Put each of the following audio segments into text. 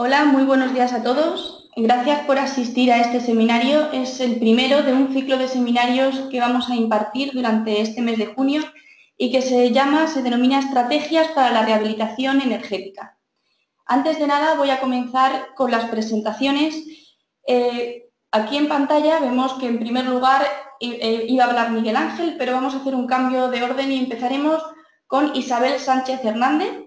Hola, muy buenos días a todos. Gracias por asistir a este seminario. Es el primero de un ciclo de seminarios que vamos a impartir durante este mes de junio y que se denomina Estrategias para la Rehabilitación Energética. Antes de nada voy a comenzar con las presentaciones. Aquí en pantalla vemos que en primer lugar iba a hablar Miguel Ángel, pero vamos a hacer un cambio de orden y empezaremos con Isabel Sánchez Hernández.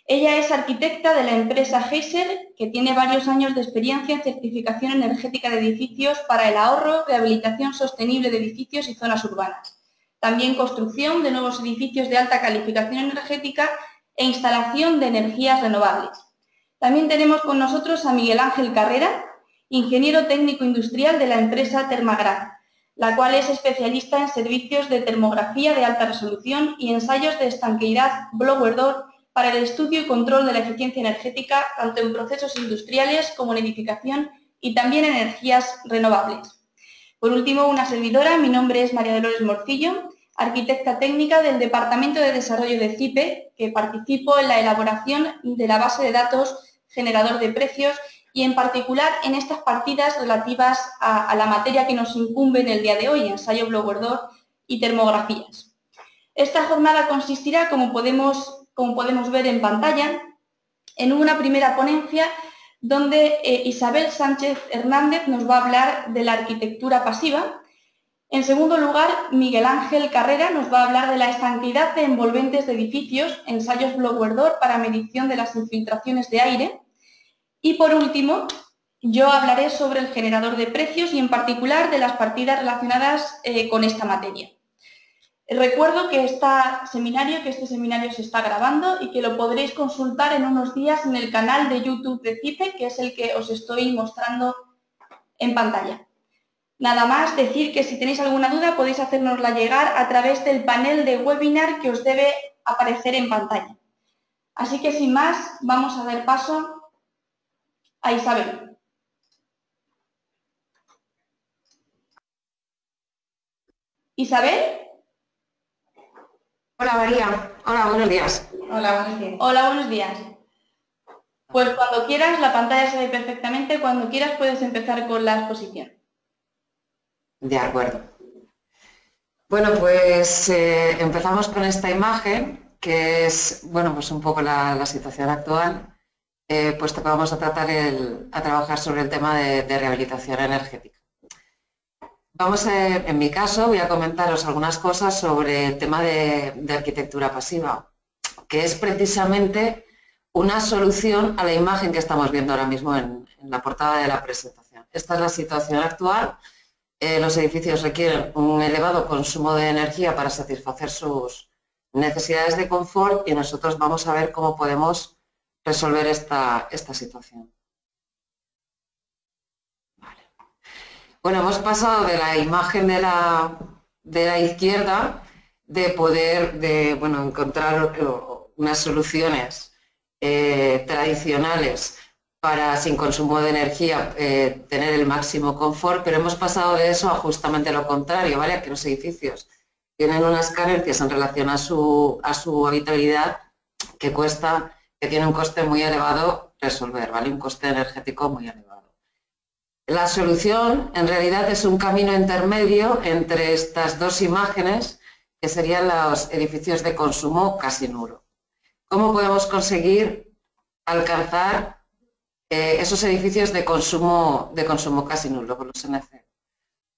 Ella es arquitecta de la empresa Heiser, que tiene varios años de experiencia en certificación energética de edificios para el ahorro, rehabilitación sostenible de edificios y zonas urbanas. También construcción de nuevos edificios de alta calificación energética e instalación de energías renovables. También tenemos con nosotros a Miguel Ángel Carrera, ingeniero técnico industrial de la empresa Termagrad, la cual es especialista en servicios de termografía de alta resolución y ensayos de estanqueidad blower door para el estudio y control de la eficiencia energética tanto en procesos industriales como en edificación y también en energías renovables. Por último, una servidora, mi nombre es María Dolores Morcillo, arquitecta técnica del Departamento de Desarrollo de CIPE, que participo en la elaboración de la base de datos generador de precios y en particular en estas partidas relativas a la materia que nos incumbe en el día de hoy, ensayo blower door y termografías. Esta jornada consistirá, como podemos ver en pantalla, en una primera ponencia donde Isabel Sánchez Hernández nos va a hablar de la arquitectura pasiva. En segundo lugar, Miguel Ángel Carrera nos va a hablar de la estanqueidad de envolventes de edificios, ensayos blower door para medición de las infiltraciones de aire. Y por último, yo hablaré sobre el generador de precios y en particular de las partidas relacionadas con esta materia. Recuerdo que este seminario se está grabando y que lo podréis consultar en unos días en el canal de YouTube de CIPE, que es el que os estoy mostrando en pantalla. Nada más decir que si tenéis alguna duda podéis hacérnosla llegar a través del panel de webinar que os debe aparecer en pantalla. Así que sin más, vamos a dar paso a Isabel. ¿Isabel? Hola María, hola, buenos días. Hola, buenos días. Hola, buenos días. Pues cuando quieras, la pantalla se ve perfectamente, cuando quieras puedes empezar con la exposición. De acuerdo. Bueno, pues empezamos con esta imagen, que es, bueno, pues un poco la situación actual, puesto que vamos a trabajar sobre el tema de rehabilitación energética. En mi caso, voy a comentaros algunas cosas sobre el tema de arquitectura pasiva, que es precisamente una solución a la imagen que estamos viendo ahora mismo en la portada de la presentación. Esta es la situación actual. Los edificios requieren un elevado consumo de energía para satisfacer sus necesidades de confort y nosotros vamos a ver cómo podemos resolver esta situación. Vale. Bueno, hemos pasado de la imagen de la izquierda de poder encontrar unas soluciones tradicionales para, sin consumo de energía, tener el máximo confort, pero hemos pasado de eso a justamente lo contrario, ¿vale? Que los edificios tienen unas carencias en relación a su habitabilidad que tiene un coste muy elevado resolver, ¿vale? Un coste energético muy elevado. La solución, en realidad, es un camino intermedio entre estas dos imágenes, que serían los edificios de consumo casi nulo. ¿Cómo podemos conseguir alcanzar esos edificios de consumo casi nulo, con los NC?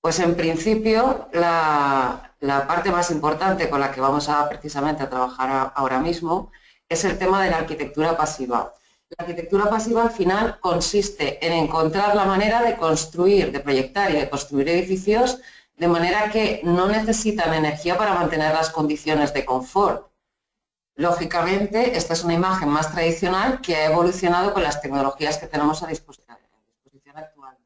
Pues en principio la parte más importante con la que vamos precisamente a trabajar ahora mismo es el tema de la arquitectura pasiva. La arquitectura pasiva al final consiste en encontrar la manera de construir, de proyectar y de construir edificios de manera que no necesitan energía para mantener las condiciones de confort. Lógicamente, esta es una imagen más tradicional que ha evolucionado con las tecnologías que tenemos a disposición actualmente.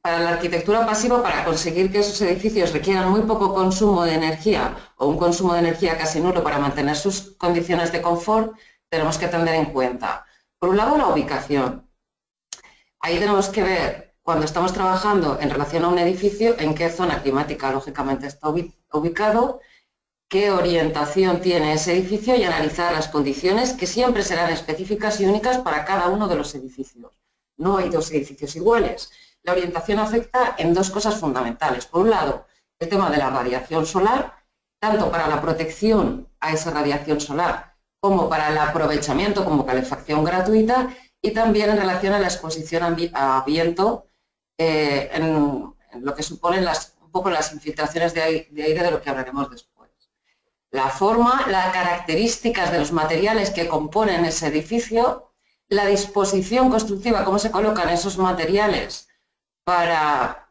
Para la arquitectura pasiva, para conseguir que esos edificios requieran muy poco consumo de energía o un consumo de energía casi nulo para mantener sus condiciones de confort, tenemos que tener en cuenta, por un lado, la ubicación. Ahí tenemos que ver, cuando estamos trabajando en relación a un edificio, en qué zona climática lógicamente está ubicado, qué orientación tiene ese edificio y analizar las condiciones que siempre serán específicas y únicas para cada uno de los edificios. No hay dos edificios iguales. La orientación afecta en dos cosas fundamentales. Por un lado, el tema de la radiación solar, tanto para la protección a esa radiación solar como para el aprovechamiento como calefacción gratuita, y también en relación a la exposición a viento en lo que suponen un poco las infiltraciones de aire, de lo que hablaremos después. La forma, las características de los materiales que componen ese edificio, la disposición constructiva, cómo se colocan esos materiales para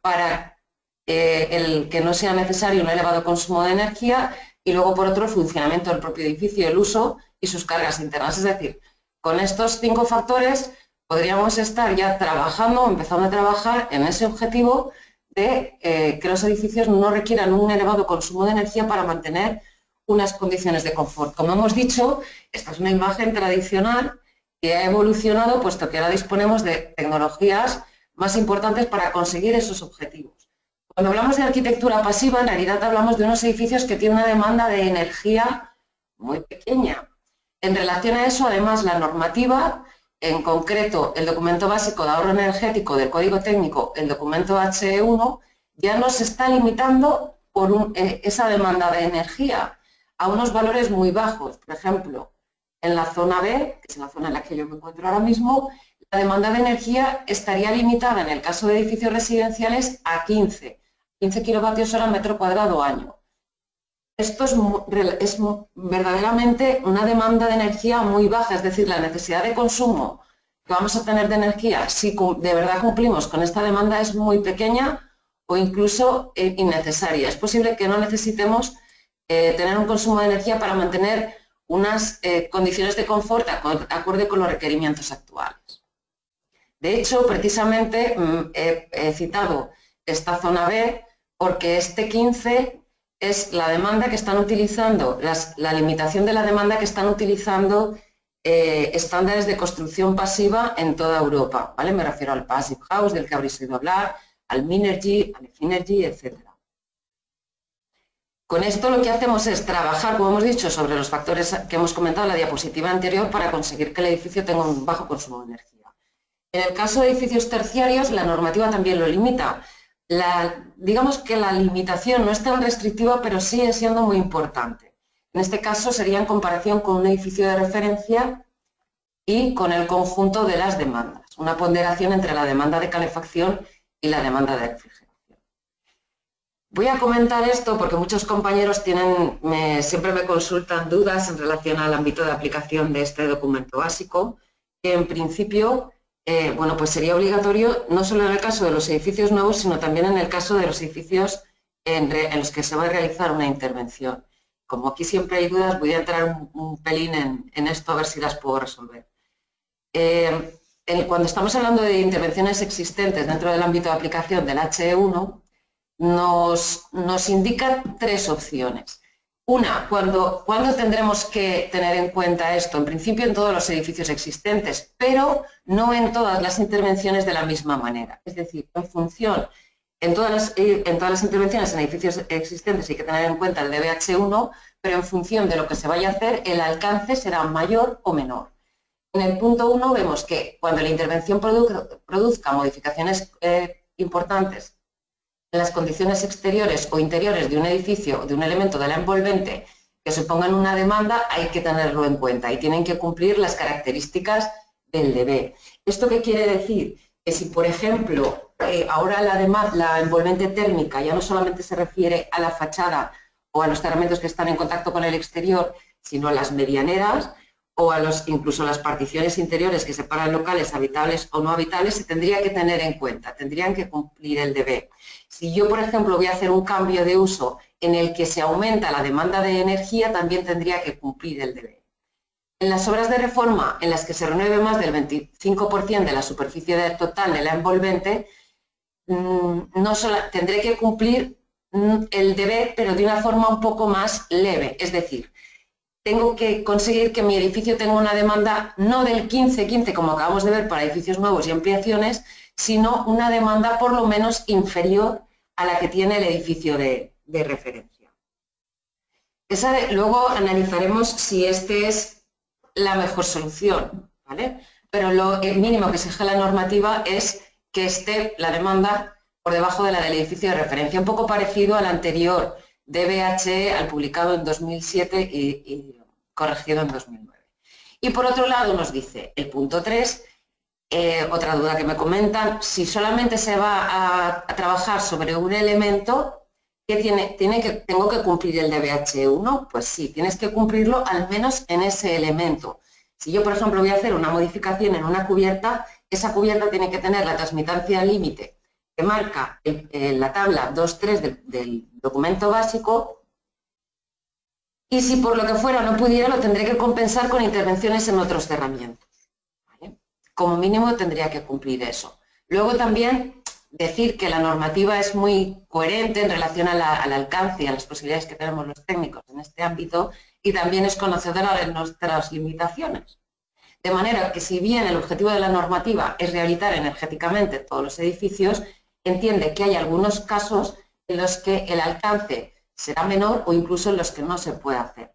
el que no sea necesario un elevado consumo de energía, y luego por otro el funcionamiento del propio edificio, el uso y sus cargas internas. Es decir, con estos 5 factores podríamos estar ya trabajando, empezando a trabajar en ese objetivo de que los edificios no requieran un elevado consumo de energía para mantener unas condiciones de confort. Como hemos dicho, esta es una imagen tradicional que ha evolucionado, puesto que ahora disponemos de tecnologías más importantes para conseguir esos objetivos. Cuando hablamos de arquitectura pasiva, en realidad hablamos de unos edificios que tienen una demanda de energía muy pequeña. En relación a eso, además, la normativa, en concreto el documento básico de ahorro energético del Código Técnico, el documento HE1, ya nos está limitando por esa demanda de energía a unos valores muy bajos. Por ejemplo, en la zona B, que es la zona en la que yo me encuentro ahora mismo, la demanda de energía estaría limitada, en el caso de edificios residenciales, a 15 kilovatios hora metro cuadrado año. Esto es verdaderamente una demanda de energía muy baja, es decir, la necesidad de consumo que vamos a tener de energía, si de verdad cumplimos con esta demanda, es muy pequeña o incluso innecesaria. Es posible que no necesitemos tener un consumo de energía para mantener unas condiciones de confort acorde con los requerimientos actuales. De hecho, precisamente he citado esta zona B porque este 15 es la demanda que están utilizando, la limitación de la demanda que están utilizando estándares de construcción pasiva en toda Europa, ¿vale? Me refiero al Passive House, del que habréis oído hablar, al Minergie, al Effinergy, etc. Con esto lo que hacemos es trabajar, como hemos dicho, sobre los factores que hemos comentado en la diapositiva anterior para conseguir que el edificio tenga un bajo consumo de energía. En el caso de edificios terciarios, la normativa también lo limita. Digamos que la limitación no es tan restrictiva, pero sigue siendo muy importante. En este caso sería en comparación con un edificio de referencia y con el conjunto de las demandas, una ponderación entre la demanda de calefacción y la demanda de refrigeración. Voy a comentar esto porque muchos compañeros siempre me consultan dudas en relación al ámbito de aplicación de este documento básico, que en principio bueno, pues sería obligatorio no solo en el caso de los edificios nuevos, sino también en el caso de los edificios en los que se va a realizar una intervención. Como aquí siempre hay dudas, voy a entrar un pelín en esto a ver si las puedo resolver. Cuando estamos hablando de intervenciones existentes dentro del ámbito de aplicación del HE1, nos indica 3 opciones. Una, ¿cuándo tendremos que tener en cuenta esto? En principio en todos los edificios existentes, pero no en todas las intervenciones de la misma manera. Es decir, en todas las intervenciones en edificios existentes hay que tener en cuenta el DBH1, pero en función de lo que se vaya a hacer, el alcance será mayor o menor. En el punto 1 vemos que cuando la intervención produzca modificaciones importantes en las condiciones exteriores o interiores de un edificio o de un elemento de la envolvente que supongan una demanda, hay que tenerlo en cuenta y tienen que cumplir las características del DB. ¿Esto qué quiere decir? Que si, por ejemplo, ahora la envolvente térmica ya no solamente se refiere a la fachada o a los cerramientos que están en contacto con el exterior, sino a las medianeras o incluso las particiones interiores que separan locales habitables o no habitables, se tendría que tener en cuenta, tendrían que cumplir el DB. Si yo, por ejemplo, voy a hacer un cambio de uso en el que se aumenta la demanda de energía, también tendría que cumplir el DB. En las obras de reforma en las que se renueve más del 25% de la superficie total de la envolvente, tendré que cumplir el DB, pero de una forma un poco más leve. Es decir, tengo que conseguir que mi edificio tenga una demanda no del 15-15, como acabamos de ver para edificios nuevos y ampliaciones, sino una demanda por lo menos inferior a la que tiene el edificio de referencia. Luego analizaremos si este es la mejor solución, ¿vale? Pero el mínimo que exige la normativa es que esté la demanda por debajo de la del edificio de referencia, un poco parecido al anterior DBH, al publicado en 2007 y corregido en 2009. Y por otro lado nos dice el punto 3, otra duda que me comentan, si solamente se va a trabajar sobre un elemento, ¿tengo que cumplir el DBH1? Pues sí, tienes que cumplirlo al menos en ese elemento. Si yo, por ejemplo, voy a hacer una modificación en una cubierta, esa cubierta tiene que tener la transmitancia límite que marca la tabla 2.3 del documento básico, y si por lo que fuera no pudiera, lo tendré que compensar con intervenciones en otros cerramientos, ¿vale? Como mínimo tendría que cumplir eso. Luego también decir que la normativa es muy coherente en relación al alcance y a las posibilidades que tenemos los técnicos en este ámbito, y también es conocedora de nuestras limitaciones. De manera que si bien el objetivo de la normativa es rehabilitar energéticamente todos los edificios, entiende que hay algunos casos en los que el alcance será menor o incluso en los que no se puede hacer.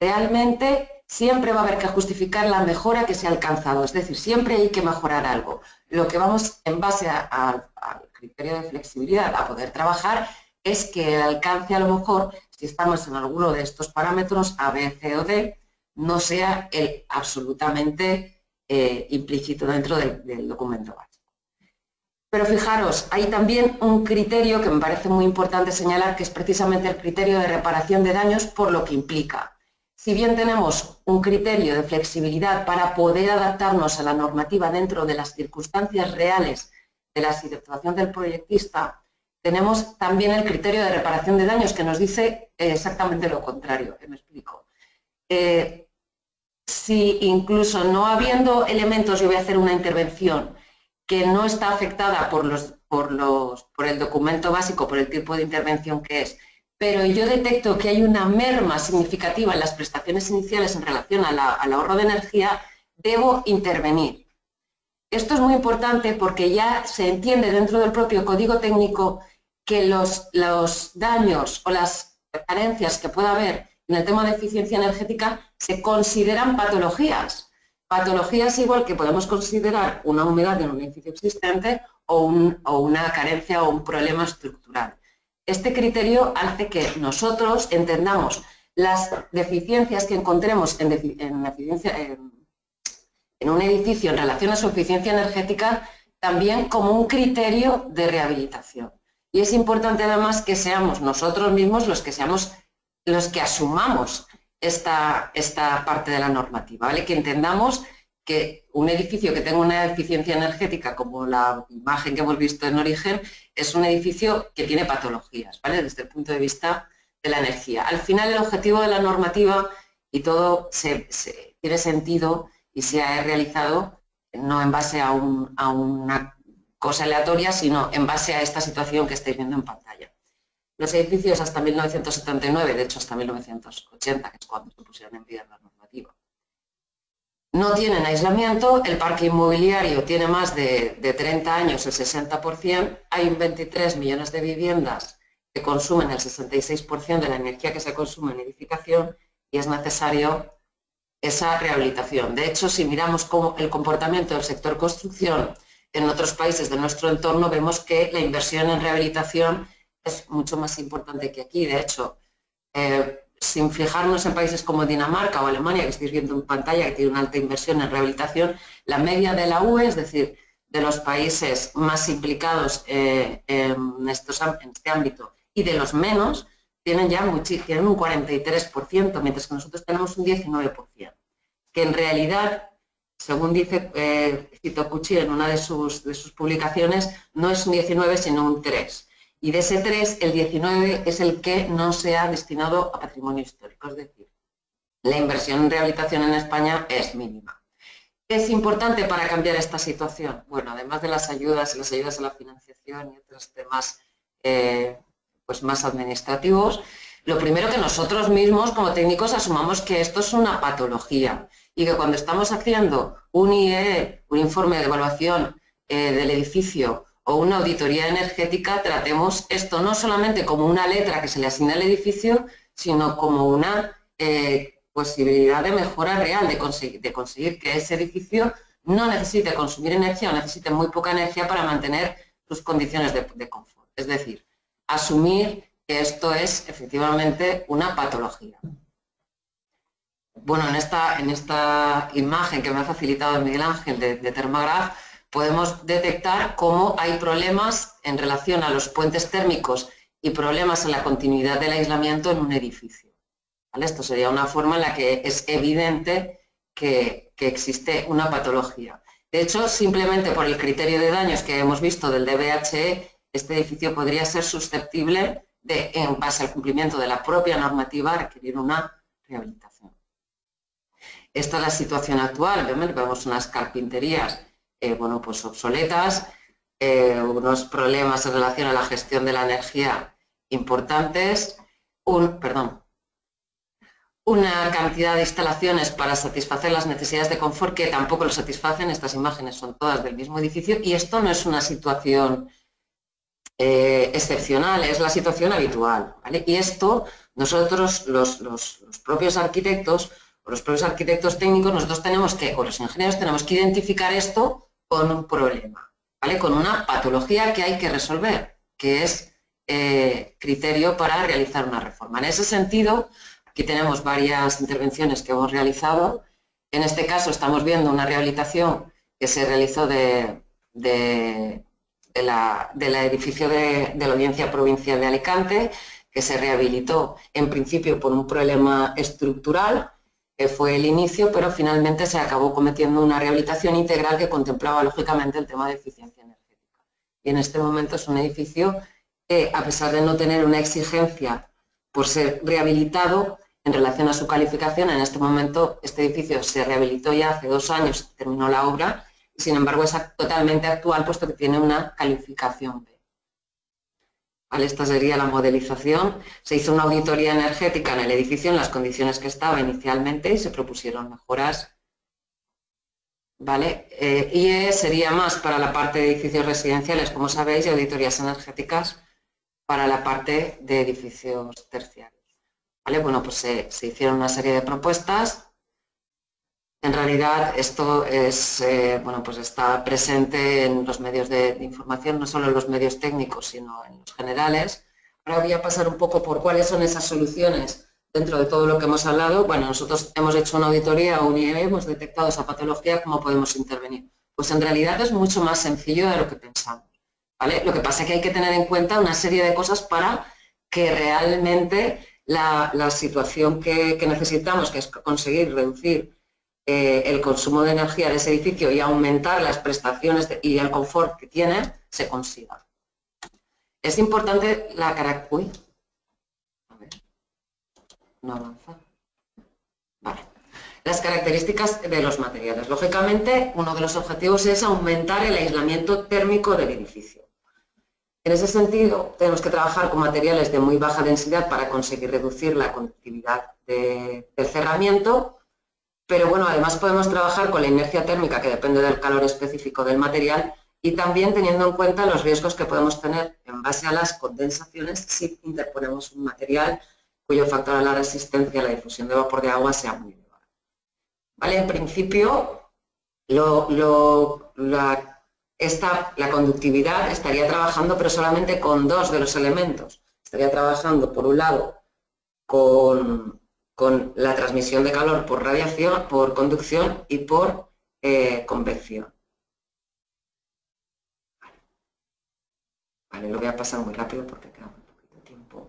Realmente siempre va a haber que justificar la mejora que se ha alcanzado, es decir, siempre hay que mejorar algo. Lo que vamos en base al criterio de flexibilidad a poder trabajar es que el alcance, a lo mejor, si estamos en alguno de estos parámetros A, B, C o D, no sea el absolutamente implícito dentro del documento básico. Pero fijaros, hay también un criterio que me parece muy importante señalar, que es precisamente el criterio de reparación de daños por lo que implica. Si bien tenemos un criterio de flexibilidad para poder adaptarnos a la normativa dentro de las circunstancias reales de la situación del proyectista, tenemos también el criterio de reparación de daños que nos dice exactamente lo contrario. Me explico. Si incluso no habiendo elementos, yo voy a hacer una intervención que no está afectada por el documento básico, por el tipo de intervención que es, pero yo detecto que hay una merma significativa en las prestaciones iniciales en relación al ahorro de energía, debo intervenir. Esto es muy importante porque ya se entiende dentro del propio código técnico que los daños o las carencias que pueda haber en el tema de eficiencia energética se consideran patologías. Patologías igual que podemos considerar una humedad en un edificio existente o una carencia o un problema estructural. Este criterio hace que nosotros entendamos las deficiencias que encontremos en un edificio en relación a su eficiencia energética también como un criterio de rehabilitación. Y es importante además que seamos nosotros mismos los que asumamos esta parte de la normativa, ¿vale? Que entendamos que un edificio que tenga una eficiencia energética, como la imagen que hemos visto en origen, es un edificio que tiene patologías, ¿vale? Desde el punto de vista de la energía. Al final, el objetivo de la normativa, y todo tiene sentido y se ha realizado no en base a una cosa aleatoria, sino en base a esta situación que estáis viendo en pantalla. Los edificios hasta 1979, de hecho hasta 1980, que es cuando se pusieron en pie la normativa, no tienen aislamiento, el parque inmobiliario tiene más de 30 años, el 60%, hay 23 millones de viviendas que consumen el 66% de la energía que se consume en edificación y es necesario esa rehabilitación. De hecho, si miramos el comportamiento del sector construcción en otros países de nuestro entorno, vemos que la inversión en rehabilitación es mucho más importante que aquí. De hecho, sin fijarnos en países como Dinamarca o Alemania, que estáis viendo en pantalla, que tiene una alta inversión en rehabilitación, la media de la UE, es decir, de los países más implicados en este ámbito y de los menos, tienen un 43%, mientras que nosotros tenemos un 19%, que en realidad, según dice Cito Cucci en una de sus publicaciones, no es un 19, sino un 3%. Y de ese 3, el 19 es el que no se ha destinado a patrimonio histórico, es decir, la inversión en rehabilitación en España es mínima. ¿Qué es importante para cambiar esta situación? Bueno, además de las ayudas a la financiación y otros temas pues más administrativos, lo primero que nosotros mismos como técnicos asumamos que esto es una patología y que cuando estamos haciendo un IE, un informe de evaluación del edificio, o una auditoría energética, tratemos esto no solamente como una letra que se le asigna al edificio, sino como una posibilidad de mejora real, de conseguir que ese edificio no necesite consumir energía o necesite muy poca energía para mantener sus condiciones de confort. Es decir, asumir que esto es efectivamente una patología. Bueno, en esta imagen que me ha facilitado Miguel Ángel de Thermagraph, podemos detectar cómo hay problemas en relación a los puentes térmicos y problemas en la continuidad del aislamiento en un edificio. ¿Vale? Esto sería una forma en la que es evidente que existe una patología. De hecho, simplemente por el criterio de daños que hemos visto del DBHE, este edificio podría ser susceptible de, en base al cumplimiento de la propia normativa, requerir una rehabilitación. Esta es la situación actual. Vemos unas carpinterías bueno, pues obsoletas, unos problemas en relación a la gestión de la energía importantes, una cantidad de instalaciones para satisfacer las necesidades de confort que tampoco lo satisfacen. Estas imágenes son todas del mismo edificio y esto no es una situación excepcional, es la situación habitual, ¿vale? Y esto nosotros, los propios arquitectos o los propios arquitectos técnicos, nosotros tenemos que, o los ingenieros tenemos que identificar esto con un problema, ¿vale? Con una patología que hay que resolver, que es criterio para realizar una reforma. En ese sentido, aquí tenemos varias intervenciones que hemos realizado. En este caso estamos viendo una rehabilitación que se realizó del edificio de la Audiencia Provincial de Alicante, que se rehabilitó en principio por un problema estructural, que fue el inicio, pero finalmente se acabó cometiendo una rehabilitación integral que contemplaba lógicamente el tema de eficiencia energética. Y en este momento es un edificio que, a pesar de no tener una exigencia por ser rehabilitado en relación a su calificación, en este momento este edificio se rehabilitó ya hace 2 años, terminó la obra, y sin embargo es totalmente actual puesto que tiene una calificación B. ¿Vale? Esta sería la modelización. Se hizo una auditoría energética en el edificio en las condiciones que estaba inicialmente y se propusieron mejoras. ¿Vale? IE sería más para la parte de edificios residenciales, como sabéis, y auditorías energéticas para la parte de edificios terciarios. ¿Vale? Bueno, pues se hicieron una serie de propuestas. En realidad esto es, bueno, pues está presente en los medios de información, no solo en los medios técnicos, sino en los generales. Ahora voy a pasar un poco por cuáles son esas soluciones dentro de todo lo que hemos hablado. Bueno, nosotros hemos hecho una auditoría, un IE, hemos detectado esa patología, ¿cómo podemos intervenir? Pues en realidad es mucho más sencillo de lo que pensamos, ¿vale? Lo que pasa es que hay que tener en cuenta una serie de cosas para que realmente la situación que necesitamos, que es conseguir reducir el consumo de energía de ese edificio y aumentar las prestaciones y el confort que tiene, se consiga. Es importante la característica. A ver, no avanza. Vale. Las características de los materiales. Lógicamente, uno de los objetivos es aumentar el aislamiento térmico del edificio. En ese sentido, tenemos que trabajar con materiales de muy baja densidad para conseguir reducir la conductividad del cerramiento. Pero bueno, además podemos trabajar con la inercia térmica que depende del calor específico del material y también teniendo en cuenta los riesgos que podemos tener en base a las condensaciones si interponemos un material cuyo factor a la resistencia a la difusión de vapor de agua sea muy elevado. ¿Vale? En principio, la conductividad estaría trabajando pero solamente con 2 de los elementos. Estaría trabajando por un lado con la transmisión de calor por radiación, por conducción y por convección. Vale, lo voy a pasar muy rápido porque queda muy poquito tiempo.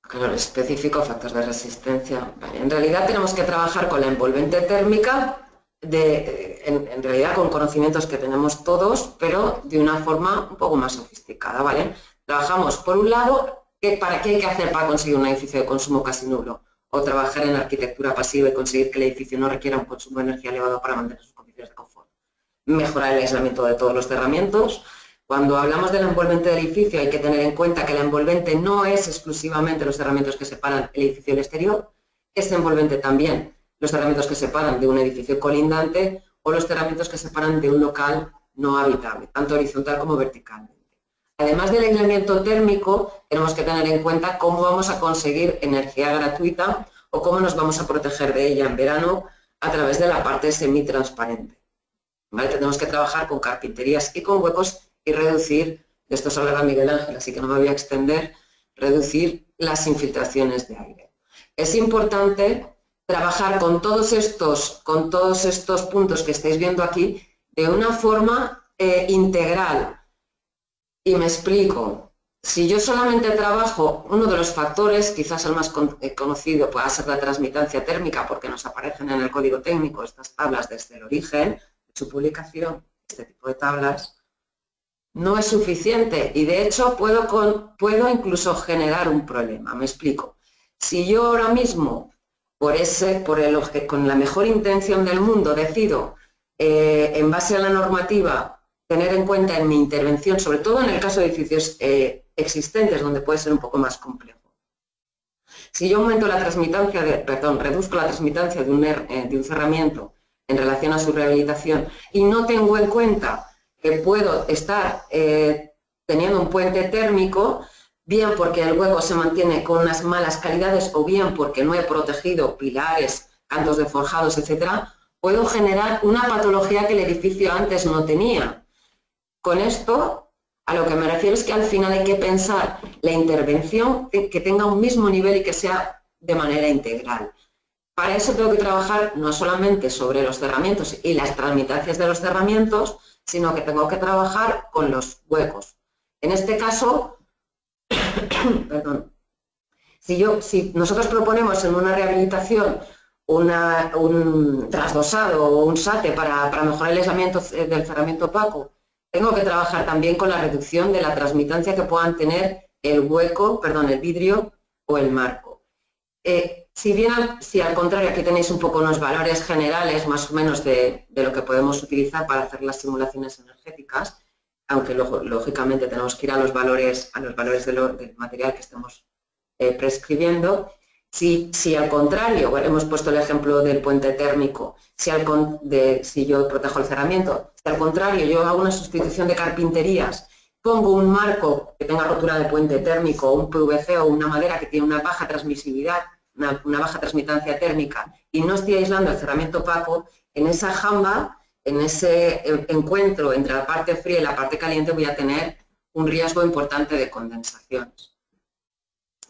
Calor específico, factores de resistencia. Vale, en realidad tenemos que trabajar con la envolvente térmica, en realidad con conocimientos que tenemos todos, pero de una forma un poco más sofisticada. ¿Vale? Trabajamos por un lado. ¿Para qué hay que hacer para conseguir un edificio de consumo casi nulo? O trabajar en la arquitectura pasiva y conseguir que el edificio no requiera un consumo de energía elevado para mantener sus condiciones de confort. Mejorar el aislamiento de todos los cerramientos. Cuando hablamos de la envolvente del edificio hay que tener en cuenta que la envolvente no es exclusivamente los cerramientos que separan el edificio del exterior, es envolvente también los cerramientos que separan de un edificio colindante o los cerramientos que separan de un local no habitable, tanto horizontal como verticalmente. Además del aislamiento térmico, tenemos que tener en cuenta cómo vamos a conseguir energía gratuita o cómo nos vamos a proteger de ella en verano a través de la parte semitransparente. ¿Vale? Tenemos que trabajar con carpinterías y con huecos y reducir, de esto se hablaba Miguel Ángel, así que no me voy a extender, reducir las infiltraciones de aire. Es importante trabajar con todos estos puntos que estáis viendo aquí de una forma integral. Y me explico. Si yo solamente trabajo, uno de los factores, quizás el más conocido pueda ser la transmitancia térmica, porque nos aparecen en el código técnico estas tablas desde el origen de su publicación, este tipo de tablas, no es suficiente y de hecho puedo incluso generar un problema. Me explico. Si yo ahora mismo, con la mejor intención del mundo, decido, en base a la normativa, tener en cuenta en mi intervención, sobre todo en el caso de edificios existentes, donde puede ser un poco más complejo. Si yo reduzco la transmitancia de un cerramiento en relación a su rehabilitación y no tengo en cuenta que puedo estar teniendo un puente térmico, bien porque el hueco se mantiene con unas malas calidades o bien porque no he protegido pilares, cantos de forjados, etcétera, puedo generar una patología que el edificio antes no tenía. Con esto, a lo que me refiero es que al final hay que pensar la intervención que tenga un mismo nivel y que sea de manera integral. Para eso tengo que trabajar no solamente sobre los cerramientos y las transmitancias de los cerramientos, sino que tengo que trabajar con los huecos. En este caso, perdón, si nosotros proponemos en una rehabilitación un trasdosado o un SATE para mejorar el aislamiento del cerramiento opaco, tengo que trabajar también con la reducción de la transmitancia que puedan tener el vidrio o el marco. Si al contrario, aquí tenéis un poco unos valores generales más o menos de lo que podemos utilizar para hacer las simulaciones energéticas, aunque lógicamente tenemos que ir a los valores del material que estemos prescribiendo. Si al contrario, hemos puesto el ejemplo del puente térmico, si yo protejo el cerramiento, si al contrario yo hago una sustitución de carpinterías, pongo un marco que tenga rotura de puente térmico, un PVC o una madera que tiene una baja transmisividad, una baja transmitancia térmica y no estoy aislando el cerramiento opaco, en esa jamba, en ese encuentro entre la parte fría y la parte caliente voy a tener un riesgo importante de condensaciones.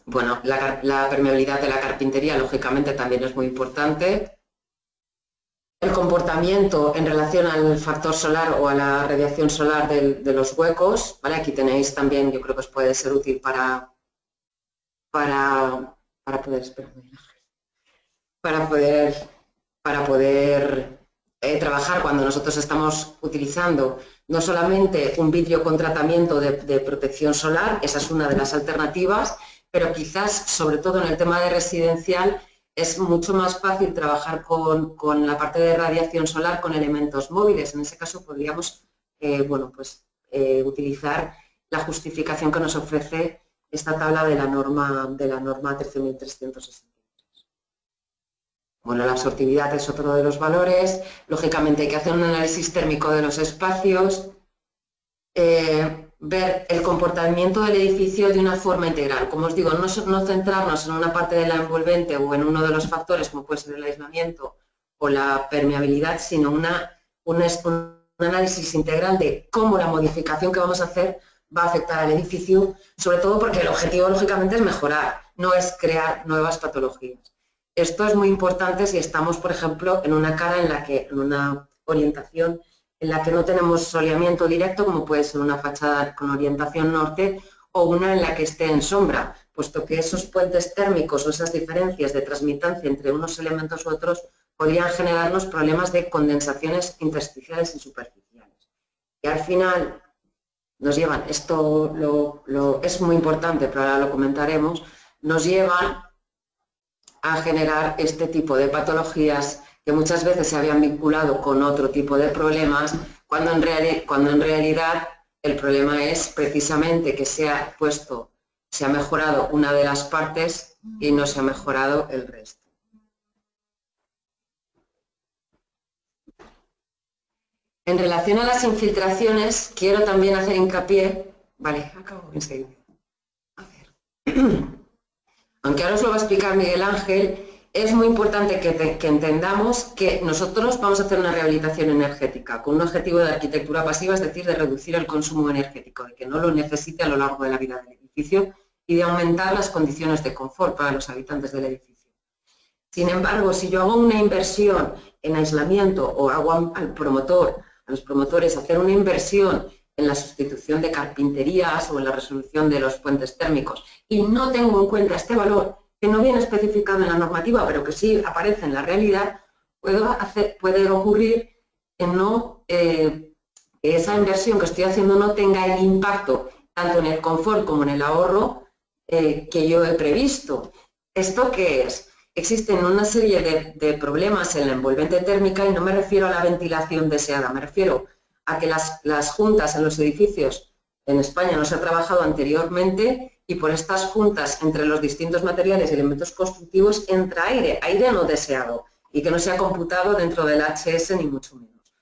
Bueno, la permeabilidad de la carpintería, lógicamente, también es muy importante. El comportamiento en relación al factor solar o a la radiación solar de los huecos, ¿vale? Aquí tenéis también, yo creo que os puede ser útil para poder trabajar cuando nosotros estamos utilizando no solamente un vidrio con tratamiento de protección solar, esa es una de las alternativas, pero quizás, sobre todo en el tema de residencial, es mucho más fácil trabajar con la parte de radiación solar con elementos móviles. En ese caso podríamos utilizar la justificación que nos ofrece esta tabla de la norma 13.363. Bueno, la absortividad es otro de los valores. Lógicamente hay que hacer un análisis térmico de los espacios, ver el comportamiento del edificio de una forma integral. Como os digo, no centrarnos en una parte de la envolvente o en uno de los factores, como puede ser el aislamiento o la permeabilidad, sino un análisis integral de cómo la modificación que vamos a hacer va a afectar al edificio, sobre todo porque el objetivo, lógicamente, es mejorar, no es crear nuevas patologías. Esto es muy importante si estamos, por ejemplo, en una una orientación en la que no tenemos soleamiento directo, como puede ser una fachada con orientación norte, o una en la que esté en sombra, puesto que esos puentes térmicos o esas diferencias de transmitancia entre unos elementos u otros podrían generarnos problemas de condensaciones intersticiales y superficiales. Y al final nos llevan, esto es muy importante, pero ahora lo comentaremos, nos llevan a generar este tipo de patologías que muchas veces se habían vinculado con otro tipo de problemas, cuando en realidad el problema es precisamente que se ha mejorado una de las partes y no se ha mejorado el resto. En relación a las infiltraciones, quiero también hacer hincapié Vale, acabo enseguida. A ver. Aunque ahora os lo va a explicar Miguel Ángel, es muy importante que entendamos que nosotros vamos a hacer una rehabilitación energética con un objetivo de arquitectura pasiva, es decir, de reducir el consumo energético, de que no lo necesite a lo largo de la vida del edificio y de aumentar las condiciones de confort para los habitantes del edificio. Sin embargo, si yo hago una inversión en aislamiento o hago a los promotores hacer una inversión en la sustitución de carpinterías o en la resolución de los puentes térmicos y no tengo en cuenta este valor, que no viene especificado en la normativa, pero que sí aparece en la realidad, puede ocurrir que esa inversión que estoy haciendo no tenga el impacto tanto en el confort como en el ahorro que yo he previsto. ¿Esto qué es? Existen una serie de problemas en la envolvente térmica y no me refiero a la ventilación deseada, me refiero a que las juntas en los edificios en España no se ha trabajado anteriormente y por estas juntas entre los distintos materiales y elementos constructivos entra aire no deseado y que no se ha computado dentro del HS ni mucho menos.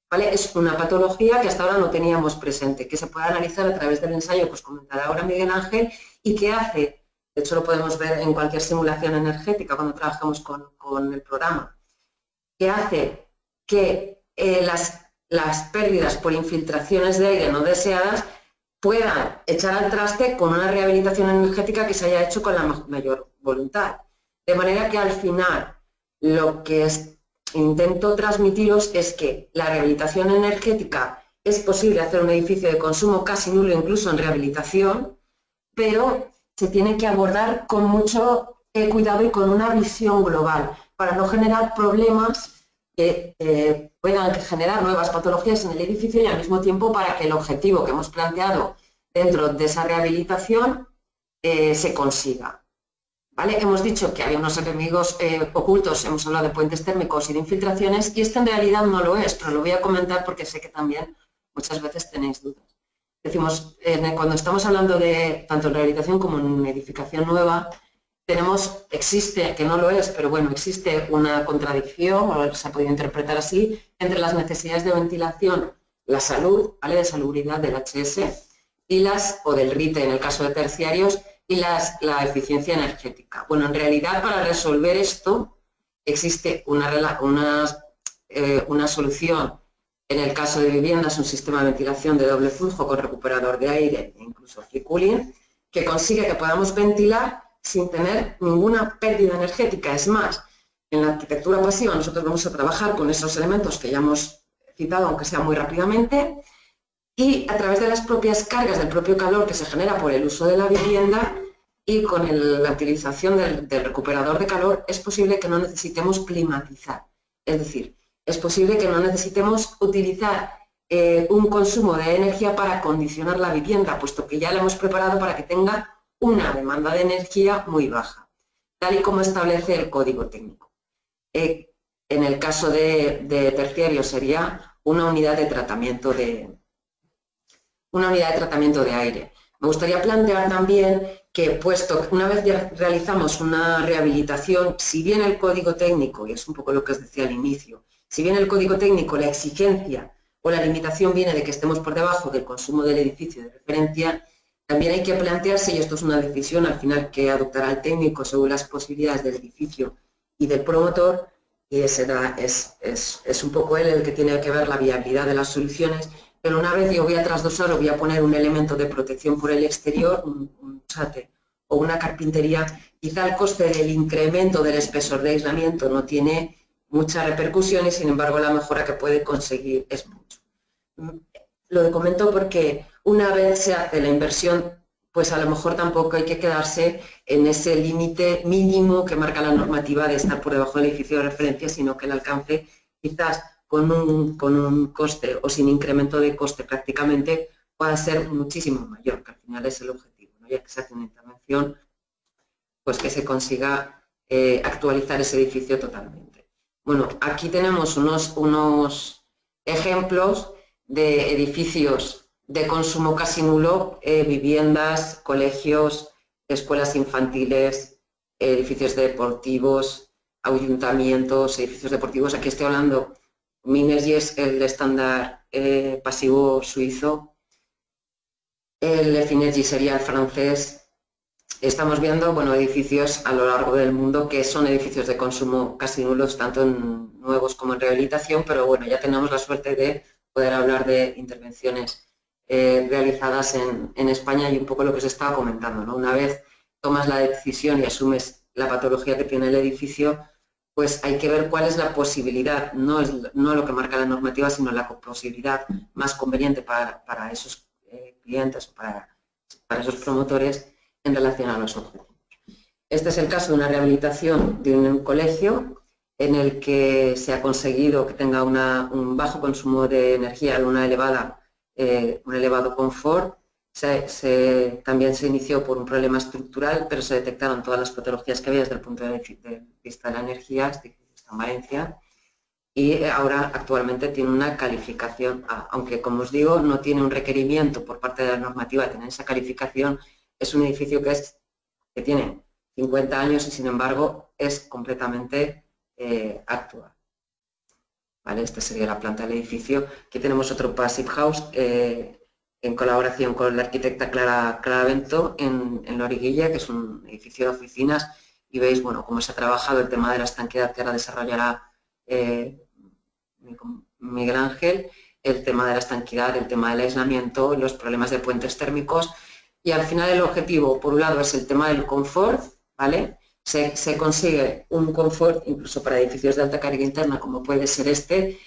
¿Vale? Es una patología que hasta ahora no teníamos presente, que se puede analizar a través del ensayo que os comentará ahora Miguel Ángel y que hace, de hecho lo podemos ver en cualquier simulación energética cuando trabajamos con el programa, que hace que las pérdidas por infiltraciones de aire no deseadas puedan echar al traste con una rehabilitación energética que se haya hecho con la mayor voluntad. De manera que al final lo que intento transmitiros es que la rehabilitación energética es posible hacer un edificio de consumo casi nulo incluso en rehabilitación, pero se tiene que abordar con mucho cuidado y con una visión global para no generar problemas que puedan generar nuevas patologías en el edificio y al mismo tiempo para que el objetivo que hemos planteado dentro de esa rehabilitación se consiga. ¿Vale? Hemos dicho que había unos enemigos ocultos, hemos hablado de puentes térmicos y de infiltraciones y este en realidad no lo es, pero lo voy a comentar porque sé que también muchas veces tenéis dudas. Decimos, cuando estamos hablando de tanto en rehabilitación como en edificación nueva, existe, que no lo es, pero bueno, existe una contradicción, o se ha podido interpretar así, entre las necesidades de ventilación, la salud, ¿vale? De salubridad del HS o del RITE en el caso de terciarios, y la eficiencia energética. Bueno, en realidad para resolver esto existe una solución. En el caso de viviendas, un sistema de ventilación de doble flujo con recuperador de aire e incluso free cooling, que consigue que podamos ventilar sin tener ninguna pérdida energética. Es más, en la arquitectura pasiva nosotros vamos a trabajar con esos elementos que ya hemos citado, aunque sea muy rápidamente, y a través de las propias cargas del propio calor que se genera por el uso de la vivienda y con la utilización del recuperador de calor es posible que no necesitemos climatizar. Es decir, es posible que no necesitemos utilizar un consumo de energía para acondicionar la vivienda, puesto que ya la hemos preparado para que tenga una demanda de energía muy baja, tal y como establece el código técnico. En el caso de terciario sería una unidad de tratamiento de aire. Me gustaría plantear también que, puesto que una vez ya realizamos una rehabilitación, si bien el código técnico, y es un poco lo que os decía al inicio, si bien el código técnico, la exigencia o la limitación viene de que estemos por debajo del consumo del edificio de referencia, también hay que plantearse, y esto es una decisión al final que adoptará el técnico según las posibilidades del edificio y del promotor, y es un poco él el que tiene que ver la viabilidad de las soluciones. Pero una vez yo voy a trasdosar o voy a poner un elemento de protección por el exterior, un chate o una carpintería, quizá el coste del incremento del espesor de aislamiento no tiene mucha repercusión y sin embargo la mejora que puede conseguir es mucho. Lo comento porque una vez se hace la inversión, pues a lo mejor tampoco hay que quedarse en ese límite mínimo que marca la normativa de estar por debajo del edificio de referencia, sino que el alcance quizás con un coste o sin incremento de coste prácticamente pueda ser muchísimo mayor, que al final es el objetivo, ¿no? Ya que se hace una intervención, pues que se consiga actualizar ese edificio totalmente. Bueno, aquí tenemos unos ejemplos de edificios de consumo casi nulo, viviendas, colegios, escuelas infantiles, edificios deportivos, ayuntamientos, edificios deportivos. Aquí estoy hablando Minergie es el estándar pasivo suizo. el Efinergy sería el francés. Estamos viendo, bueno, edificios a lo largo del mundo que son edificios de consumo casi nulos, tanto en nuevos como en rehabilitación, pero bueno, ya tenemos la suerte de poder hablar de intervenciones realizadas en España y un poco lo que os estaba comentando, ¿no? Una vez tomas la decisión y asumes la patología que tiene el edificio, pues hay que ver cuál es la posibilidad, no lo que marca la normativa, sino la posibilidad más conveniente para esos clientes o para esos promotores en relación a los objetivos. Este es el caso de una rehabilitación de un colegio en el que se ha conseguido que tenga un bajo consumo de energía, un elevado confort. También se inició por un problema estructural, pero se detectaron todas las patologías que había desde el punto de vista de la energía, está en Valencia, y ahora actualmente tiene una calificación A, aunque como os digo no tiene un requerimiento por parte de la normativa de tener esa calificación. Es un edificio que tiene 50 años y sin embargo es completamente actual. ¿Vale? Esta sería la planta del edificio. Aquí tenemos otro Passive House en colaboración con la arquitecta Clara Bento en Loriguilla, que es un edificio de oficinas, y veis, bueno, cómo se ha trabajado el tema de la estanqueidad que ahora desarrollará Miguel Ángel, el tema de la estanqueidad, el tema del aislamiento, los problemas de puentes térmicos, y al final el objetivo, por un lado, es el tema del confort, ¿vale? Se consigue un confort, incluso para edificios de alta carga interna, como puede ser este.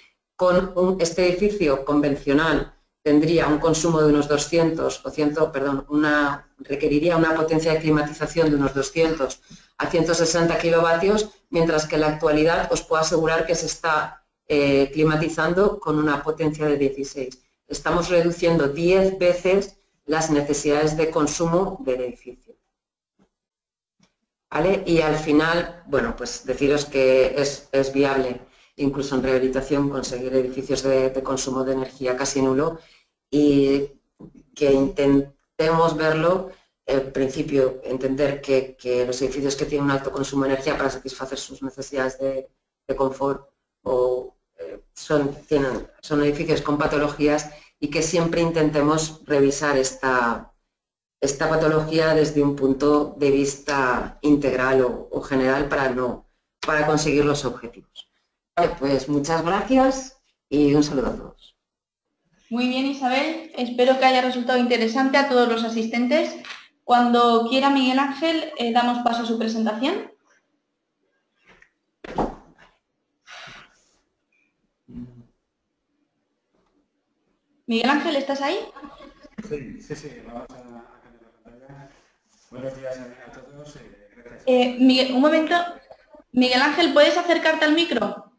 Este edificio convencional tendría un consumo de unos 200, requeriría una potencia de climatización de unos 200 a 160 kilovatios, mientras que en la actualidad os puedo asegurar que se está climatizando con una potencia de 16. Estamos reduciendo 10 veces las necesidades de consumo del edificio. ¿Vale? Y al final, bueno, pues deciros que es viable, incluso en rehabilitación, conseguir edificios de consumo de energía casi nulo, y que intentemos verlo, en principio, entender que los edificios que tienen un alto consumo de energía para satisfacer sus necesidades de confort son edificios con patologías, y que siempre intentemos revisar esta patología desde un punto de vista integral o general para conseguir los objetivos. Vale, pues muchas gracias y un saludo a todos. Muy bien, Isabel. Espero que haya resultado interesante a todos los asistentes. Cuando quiera Miguel Ángel, damos paso a su presentación. Miguel Ángel, ¿estás ahí? Sí. Vamos a cambiar la pantalla. Buenos días a todos. Gracias. Un momento. Miguel Ángel, ¿puedes acercarte al micro?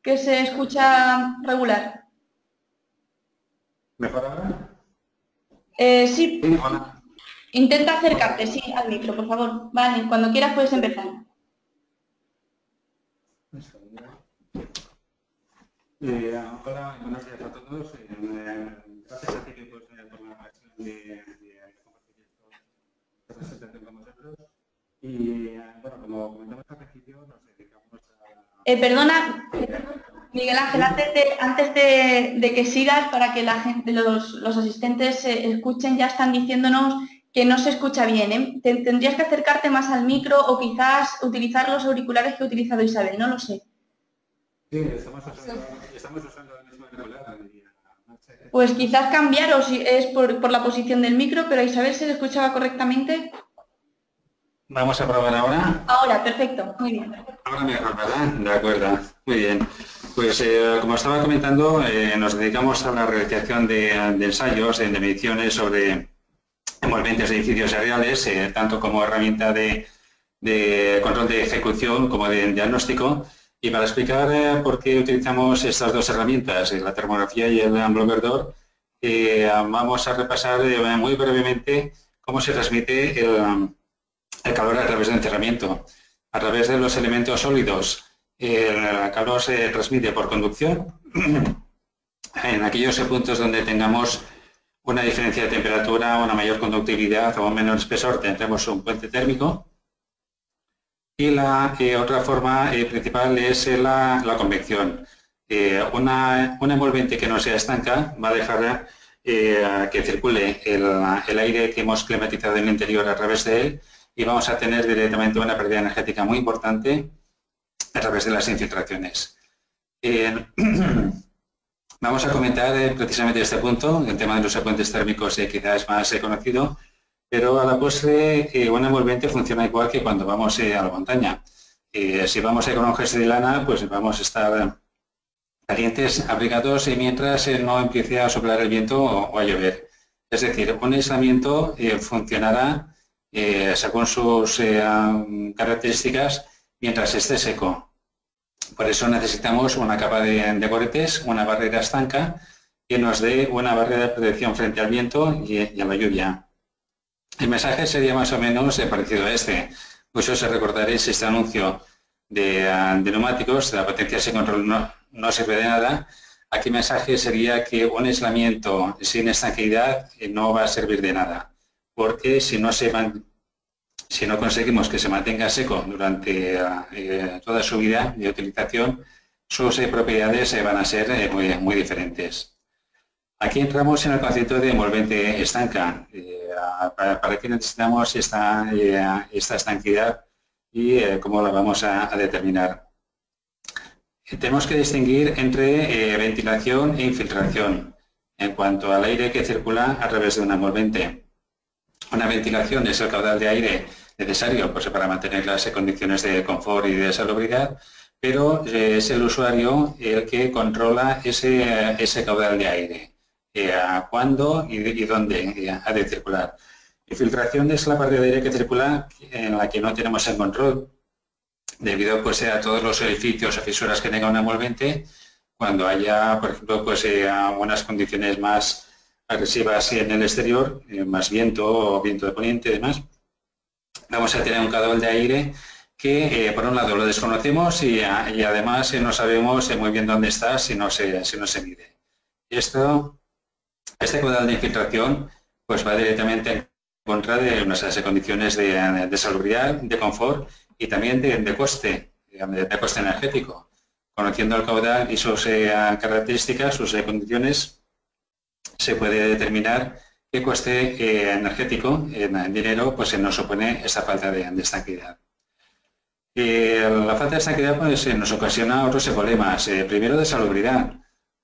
Que se escucha regular. ¿Mejor ahora? Sí. Hola. Intenta acercarte, sí, al micro, por favor. Vale, cuando quieras puedes empezar. Hola, buenos días a todos. Gracias a ti por la acción de compartir esta presentación con vosotros. Y bueno, como comentamos al principio, nos dedicamos a... Perdona, Miguel Ángel, antes de que sigas, para que la gente, los asistentes escuchen, ya están diciéndonos que no se escucha bien, ¿eh? Tendrías que acercarte más al micro o quizás utilizar los auriculares que ha utilizado Isabel, no lo sé. Sí, estamos usando el mismo auricular. Pues quizás cambiar, o si es por la posición del micro, pero a Isabel se le escuchaba correctamente. Vamos a probar ahora. Ahora, perfecto, muy bien. Ahora mejor, ¿verdad? De acuerdo, muy bien. Pues como estaba comentando, nos dedicamos a la realización de ensayos, de mediciones sobre envolventes de edificios reales, tanto como herramienta de control de ejecución como de diagnóstico. Y para explicar por qué utilizamos estas dos herramientas, la termografía y el Bloomberg Door, vamos a repasar muy brevemente cómo se transmite el calor a través del encerramiento. A través de los elementos sólidos, el calor se transmite por conducción. En aquellos puntos donde tengamos una diferencia de temperatura, una mayor conductividad o un menor espesor, tendremos un puente térmico. Y la otra forma principal es la convección. Una envolvente que no sea estanca va a dejar que circule el aire que hemos climatizado en el interior a través de él y vamos a tener directamente una pérdida energética muy importante a través de las infiltraciones. Vamos a comentar precisamente este punto, el tema de los puentes térmicos quizás es más conocido, pero a la postre un envolvente funciona igual que cuando vamos a la montaña. Si vamos con un jersey de lana, pues vamos a estar calientes, abrigados, mientras no empiece a soplar el viento o a llover. Es decir, un aislamiento funcionará según sus características mientras esté seco. Por eso necesitamos una capa de coretes, una barrera estanca que nos dé una barrera de protección frente al viento y a la lluvia. El mensaje sería más o menos parecido a este. Pues os recordaréis este anuncio de neumáticos, la potencia sin control no sirve de nada. Aquí el mensaje sería que un aislamiento sin estanqueidad no va a servir de nada, porque si no conseguimos que se mantenga seco durante toda su vida de utilización, sus propiedades van a ser muy diferentes. Aquí entramos en el concepto de envolvente estanca. ¿Para qué necesitamos esta estanquidad y cómo la vamos a determinar? Tenemos que distinguir entre ventilación e infiltración en cuanto al aire que circula a través de un envolvente. Una ventilación es el caudal de aire necesario pues, para mantener las condiciones de confort y de salubridad, pero es el usuario el que controla ese caudal de aire, a cuándo y dónde ha de circular. Infiltración es la parte de aire que circula en la que no tenemos el control, debido pues, a todos los orificios o fisuras que tenga un envolvente. Cuando haya, por ejemplo, pues, unas condiciones más agresivas en el exterior, más viento o viento de poniente y demás, vamos a tener un caudal de aire que, por un lado, lo desconocemos y además no sabemos muy bien dónde está si no se mide. Este caudal de infiltración pues, va directamente en contra de nuestras condiciones de salubridad, de confort y también de coste energético. Conociendo el caudal y sus características, sus condiciones, se puede determinar qué coste energético en dinero pues, nos supone esta falta de estanquidad. La falta de estanquidad pues, nos ocasiona otros problemas. Primero, de salubridad.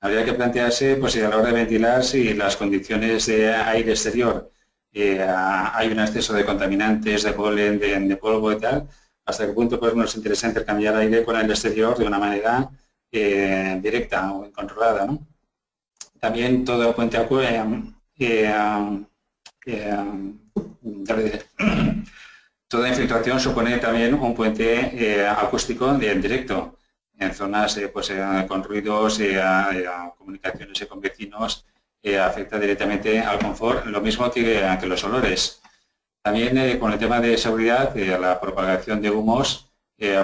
Habría que plantearse pues, a la hora de ventilar si las condiciones de aire exterior hay un exceso de contaminantes, de polen, de polvo y tal, hasta qué punto pues, nos interesa intercambiar aire con el exterior de una manera directa o controlada, ¿no? También todo puente toda infiltración supone también un puente acústico directo en zonas pues, con ruidos, comunicaciones con vecinos, afecta directamente al confort, lo mismo que los olores. También con el tema de seguridad, la propagación de humos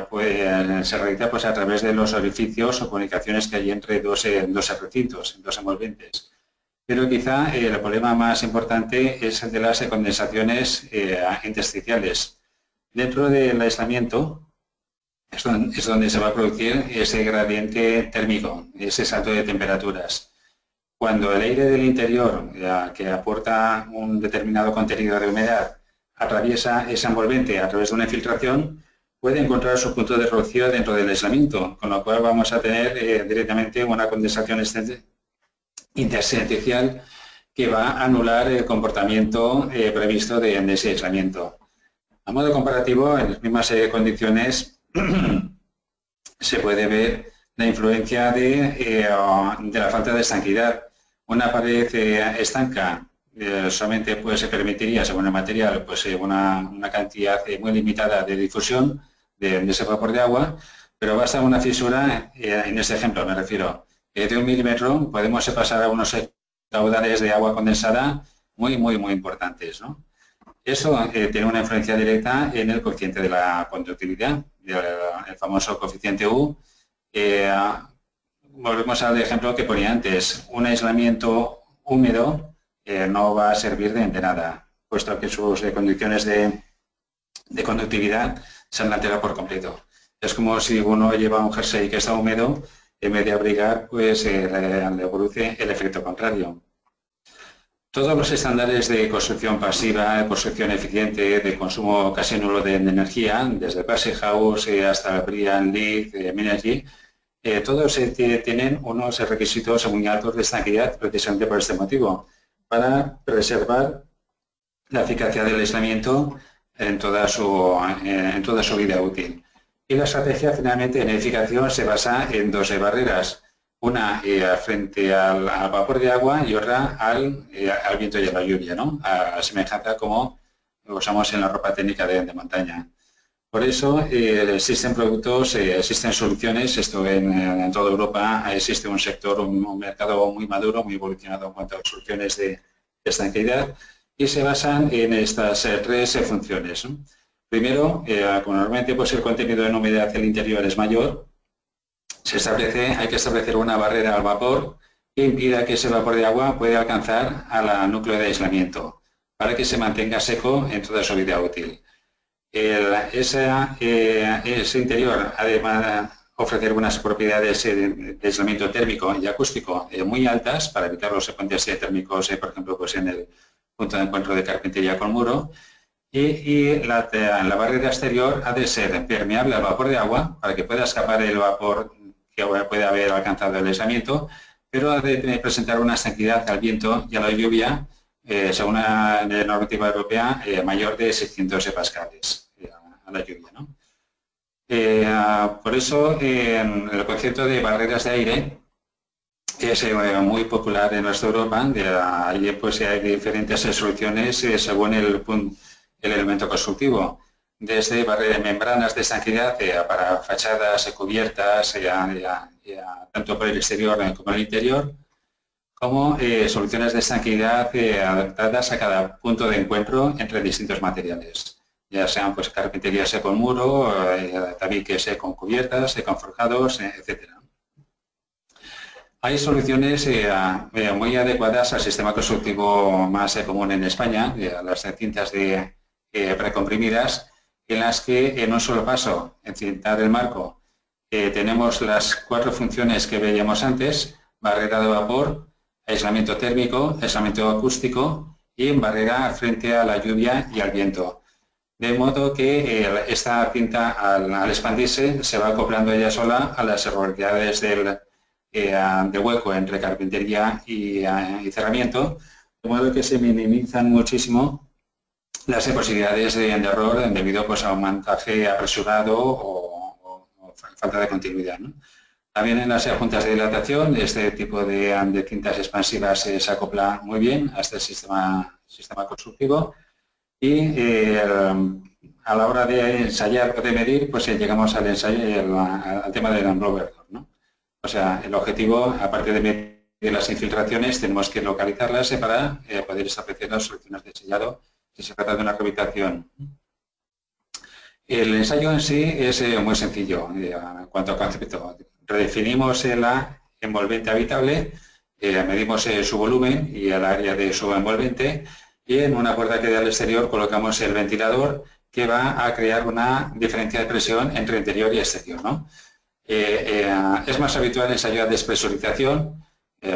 pues, se realiza pues, a través de los orificios o comunicaciones que hay entre dos recintos, dos envolventes. Pero quizá el problema más importante es el de las condensaciones intersticiales. Dentro del aislamiento es donde se va a producir ese gradiente térmico, ese salto de temperaturas. Cuando el aire del interior, que aporta un determinado contenido de humedad, atraviesa ese envolvente a través de una infiltración, puede encontrar su punto de rocío dentro del aislamiento, con lo cual vamos a tener directamente una condensación intersticial que va a anular el comportamiento previsto de ese aislamiento. A modo comparativo, en las mismas condiciones se puede ver la influencia de la falta de estanquidad. Una pared estanca solamente pues, se permitiría, según el material, pues, una cantidad muy limitada de difusión de ese vapor de agua, pero basta una fisura, en este ejemplo me refiero, de 1 milímetro, podemos pasar a unos caudales de agua condensada muy importantes, ¿no? Eso tiene una influencia directa en el coeficiente de la conductividad, el famoso coeficiente U. Volvemos al ejemplo que ponía antes, un aislamiento húmedo no va a servir de nada, puesto que sus condiciones de conductividad se han alterado por completo. Es como si uno lleva un jersey que está húmedo, en vez de abrigar, pues le produce el efecto contrario. Todos los estándares de construcción pasiva, de construcción eficiente, de consumo casi nulo de energía, desde Passive House hasta Brian Lead, Minergy, todos tienen unos requisitos muy altos de estanqueidad precisamente por este motivo, para preservar la eficacia del aislamiento en toda su vida útil. Y la estrategia finalmente en edificación se basa en dos barreras, una frente al vapor de agua y otra al viento y a la lluvia, ¿no? A semejanza como lo usamos en la ropa técnica de montaña. Por eso existen productos, existen soluciones, esto en toda Europa existe un sector, un mercado muy maduro, muy evolucionado en cuanto a soluciones de estanqueidad y se basan en estas tres funciones, ¿no? Primero, como normalmente pues, el contenido en humedad del interior es mayor, hay que establecer una barrera al vapor que impida que ese vapor de agua pueda alcanzar al núcleo de aislamiento para que se mantenga seco en toda su vida útil. Ese interior además de ofrecer unas propiedades de aislamiento térmico y acústico muy altas para evitar los puentes térmicos, por ejemplo, pues en el punto de encuentro de carpintería con muro. Y la barrera exterior ha de ser permeable al vapor de agua para que pueda escapar el vapor que puede haber alcanzado el aislamiento, pero ha de presentar una estanqueidad al viento y a la lluvia, según la normativa europea, mayor de 600 pascales a la lluvia, ¿no? Por eso, el concepto de barreras de aire es muy popular en nuestra Europa. Allí pues, hay diferentes soluciones según el elemento constructivo, desde membranas de estanqueidad para fachadas, cubiertas, tanto por el exterior como el interior, como soluciones de estanqueidad adaptadas a cada punto de encuentro entre distintos materiales, ya sean pues, carpinterías con muro, tabiques con cubiertas, con forjados, etc. Hay soluciones muy adecuadas al sistema constructivo más común en España, a las cintas precomprimidas, en las que en un solo paso, en cintar el marco, tenemos las cuatro funciones que veíamos antes: barrera de vapor, aislamiento térmico, aislamiento acústico y barrera frente a la lluvia y al viento. De modo que esta cinta al expandirse se va acoplando ella sola a las irregularidades de hueco entre carpintería y cerramiento, de modo que se minimizan muchísimo las posibilidades de error debido pues, a un montaje apresurado o falta de continuidad, ¿no? También en las juntas de dilatación, este tipo de cintas expansivas se acopla muy bien a este sistema constructivo y a la hora de ensayar o de medir, pues llegamos al tema del unblower, ¿no? O sea, el objetivo, aparte de medir las infiltraciones, tenemos que localizarlas para poder establecer las soluciones de sellado si se trata de una rehabilitación. El ensayo en sí es muy sencillo en cuanto al concepto. Redefinimos la envolvente habitable, medimos su volumen y el área de su envolvente y en una puerta que da al exterior colocamos el ventilador que va a crear una diferencia de presión entre interior y exterior, ¿no? Es más habitual el ensayo de despresurización.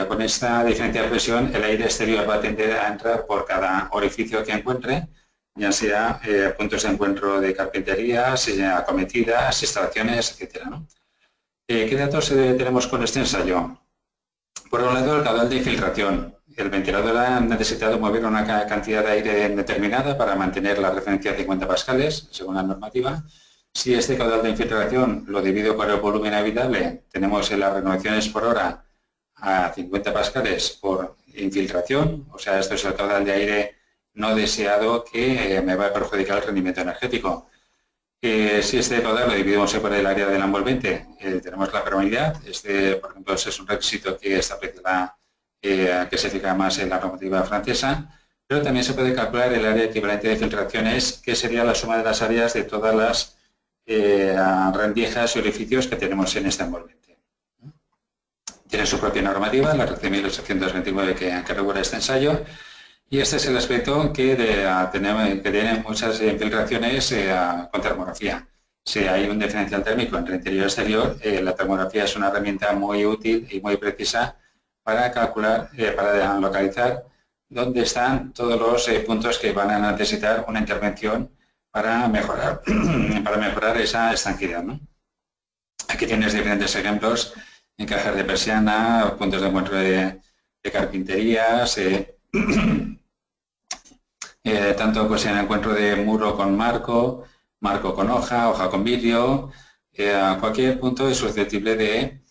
Con esta diferencia de presión, el aire exterior va a tender a entrar por cada orificio que encuentre, ya sea puntos de encuentro de carpinterías, acometidas, instalaciones, etc., ¿no? ¿Qué datos tenemos con este ensayo? Por un lado, el caudal de infiltración. El ventilador ha necesitado mover una cantidad de aire determinada para mantener la referencia a 50 pascales, según la normativa. Si este caudal de infiltración lo divido por el volumen habitable, tenemos las renovaciones por hora a 50 pascales por infiltración, o sea, esto es el caudal de aire no deseado que me va a perjudicar el rendimiento energético. Si este caudal lo dividimos por el área del envolvente, tenemos la permeabilidad. Este, por ejemplo, es un requisito que establece que se fija más en la normativa francesa, pero también se puede calcular el área equivalente de filtraciones, que sería la suma de las áreas de todas las rendijas y orificios que tenemos en este envolvente. Tiene su propia normativa, la 13.829 que regula este ensayo, y este es el aspecto que tiene muchas infiltraciones con termografía. Si hay un diferencial térmico entre interior y exterior, la termografía es una herramienta muy útil y muy precisa para calcular, para localizar dónde están todos los puntos que van a necesitar una intervención para mejorar esa estanquidad, ¿no? Aquí tienes diferentes ejemplos, encajes de persiana, puntos de encuentro de carpinterías, tanto pues en el encuentro de muro con marco, marco con hoja con vidrio, cualquier punto es susceptible de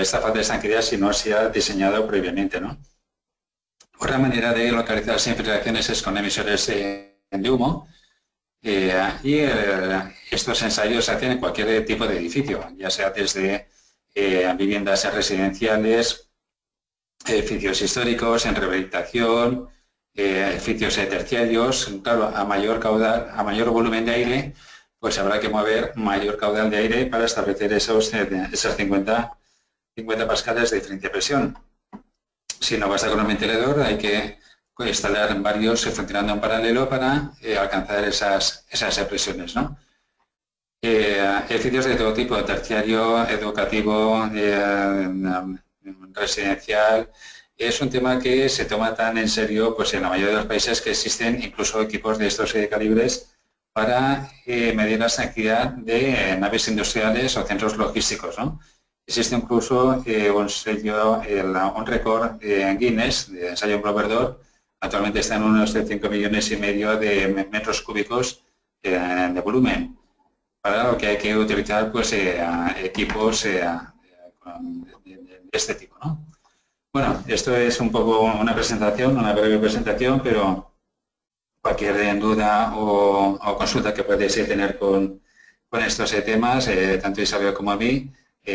esta falta de estanquidad si no se ha diseñado previamente, ¿no? Otra manera de localizar las infiltraciones es con emisores de humo, estos ensayos se hacen en cualquier tipo de edificio, ya sea desde viviendas residenciales, edificios históricos, en rehabilitación, edificios terciarios. Claro, a mayor caudal, a mayor volumen de aire, pues habrá que mover mayor caudal de aire para establecer esos 50 pascales de diferencia de presión. Si no basta con un ventilador, hay que instalar varios funcionando en paralelo para alcanzar esas presiones, ¿no? Edificios de todo tipo, terciario, educativo, residencial. Es un tema que se toma tan en serio pues en la mayoría de los países que existen incluso equipos de estos calibres para medir la estanquidad de naves industriales o centros logísticos, ¿no? Existe incluso un sello, un récord en Guinness de ensayo en blower door. Actualmente está en unos 5,5 millones de metros cúbicos de volumen, para lo que hay que utilizar pues, equipos de este tipo, ¿no? Bueno, esto es un poco una presentación, una breve presentación, pero cualquier duda o consulta que podéis tener con estos temas, tanto Isabel como a mí,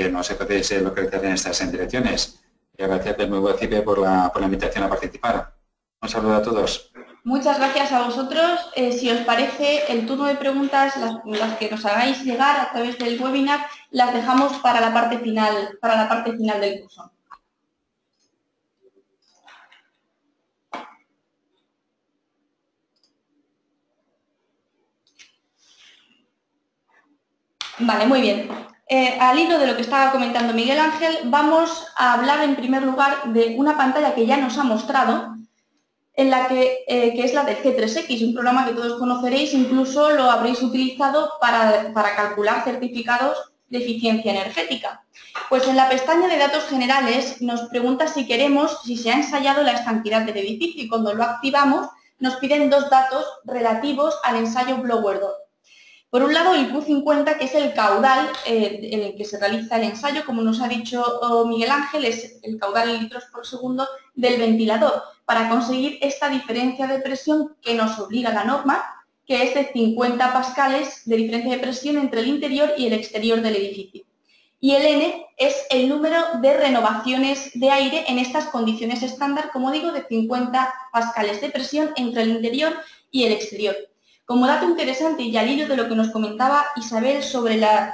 no se podéis localizar en estas direcciones. Gracias de nuevo a CIPE por la invitación a participar. Un saludo a todos. Muchas gracias a vosotros. Si os parece, el turno de preguntas, las que nos hagáis llegar a través del webinar, las dejamos para la parte final del curso. Vale, muy bien. Al hilo de lo que estaba comentando Miguel Ángel, vamos a hablar en primer lugar de una pantalla que ya nos ha mostrado, en la que es la de C3X, un programa que todos conoceréis, incluso lo habréis utilizado para calcular certificados de eficiencia energética. Pues en la pestaña de datos generales nos pregunta si se ha ensayado la estanquidad del edificio, y cuando lo activamos nos piden dos datos relativos al ensayo blower door. Por un lado, el Q50, que es el caudal en el que se realiza el ensayo, como nos ha dicho Miguel Ángel, es el caudal en litros por segundo del ventilador, para conseguir esta diferencia de presión que nos obliga la norma, que es de 50 pascales de diferencia de presión entre el interior y el exterior del edificio. Y el N es el número de renovaciones de aire en estas condiciones estándar, como digo, de 50 pascales de presión entre el interior y el exterior. Como dato interesante y al hilo de lo que nos comentaba Isabel sobre la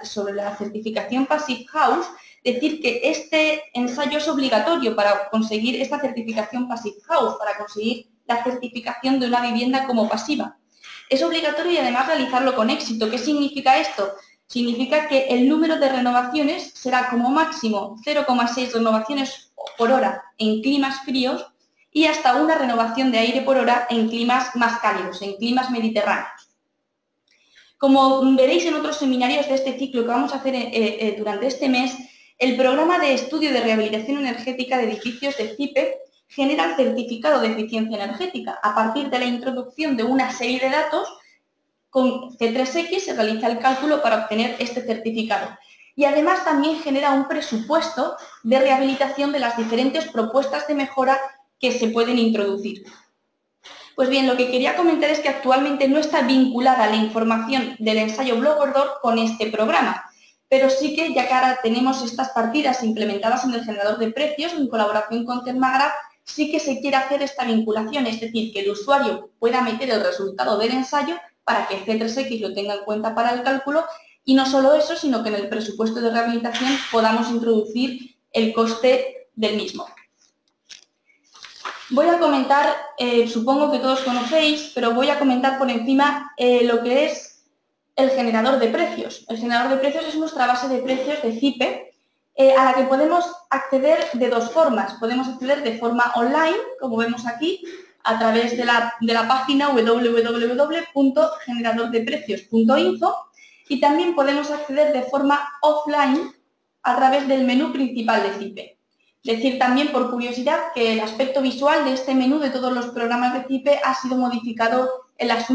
certificación Passive House, decir que este ensayo es obligatorio para conseguir esta certificación Passive House, para conseguir la certificación de una vivienda como pasiva. Es obligatorio y además realizarlo con éxito. ¿Qué significa esto? Significa que el número de renovaciones será como máximo 0,6 renovaciones por hora en climas fríos y hasta una renovación de aire por hora en climas más cálidos, en climas mediterráneos. Como veréis en otros seminarios de este ciclo que vamos a hacer durante este mes, el programa de estudio de rehabilitación energética de edificios de CIPE genera el certificado de eficiencia energética. A partir de la introducción de una serie de datos, con C3X se realiza el cálculo para obtener este certificado. Y además también genera un presupuesto de rehabilitación de las diferentes propuestas de mejora que se pueden introducir. Pues bien, lo que quería comentar es que actualmente no está vinculada la información del ensayo blower door con este programa, pero sí que ya que ahora tenemos estas partidas implementadas en el generador de precios en colaboración con Thermagraph, sí que se quiere hacer esta vinculación, es decir, que el usuario pueda meter el resultado del ensayo para que C3X lo tenga en cuenta para el cálculo y no solo eso, sino que en el presupuesto de rehabilitación podamos introducir el coste del mismo. Voy a comentar, supongo que todos conocéis, pero voy a comentar por encima lo que es el generador de precios. El generador de precios es nuestra base de precios de CIPE a la que podemos acceder de dos formas. Podemos acceder de forma online, como vemos aquí, a través de la página www.generadordeprecios.info, y también podemos acceder de forma offline a través del menú principal de CIPE. Decir también, por curiosidad, que el aspecto visual de este menú de todos los programas de CIPE ha sido modificado en los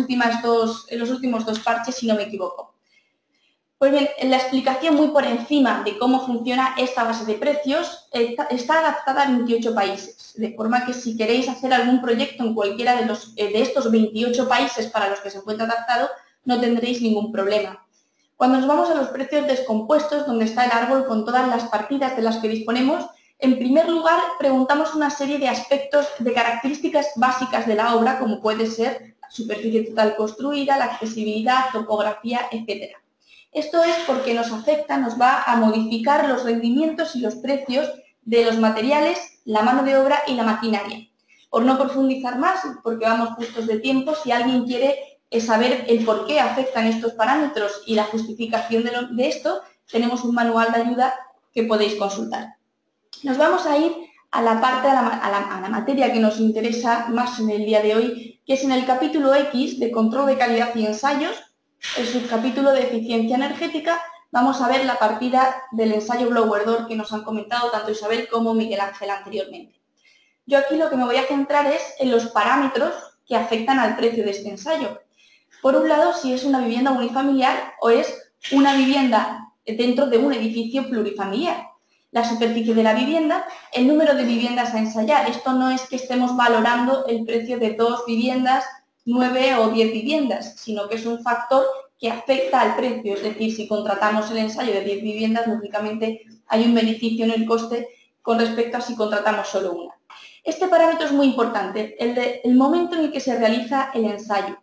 últimos dos parches, si no me equivoco. Pues bien, la explicación muy por encima de cómo funciona esta base de precios está adaptada a 28 países, de forma que si queréis hacer algún proyecto en cualquiera de estos 28 países para los que se encuentra adaptado, no tendréis ningún problema. Cuando nos vamos a los precios descompuestos, donde está el árbol con todas las partidas de las que disponemos, en primer lugar preguntamos una serie de aspectos, de características básicas de la obra, como puede ser la superficie total construida, la accesibilidad, topografía, etc. Esto es porque nos afecta, nos va a modificar los rendimientos y los precios de los materiales, la mano de obra y la maquinaria. Por no profundizar más, porque vamos justos de tiempo, si alguien quiere saber el por qué afectan estos parámetros y la justificación de esto, tenemos un manual de ayuda que podéis consultar. Nos vamos a ir a la parte, a la materia que nos interesa más en el día de hoy, que es en el capítulo X de control de calidad y ensayos, el subcapítulo de eficiencia energética. Vamos a ver la partida del ensayo Blower Door que nos han comentado tanto Isabel como Miguel Ángel anteriormente. Yo aquí lo que me voy a centrar es en los parámetros que afectan al precio de este ensayo. Por un lado, si es una vivienda unifamiliar o es una vivienda dentro de un edificio plurifamiliar. La superficie de la vivienda, el número de viviendas a ensayar. Esto no es que estemos valorando el precio de 2 viviendas, 9 o 10 viviendas, sino que es un factor que afecta al precio. Es decir, si contratamos el ensayo de 10 viviendas, lógicamente hay un beneficio en el coste con respecto a si contratamos solo una. Este parámetro es muy importante, el momento en el que se realiza el ensayo.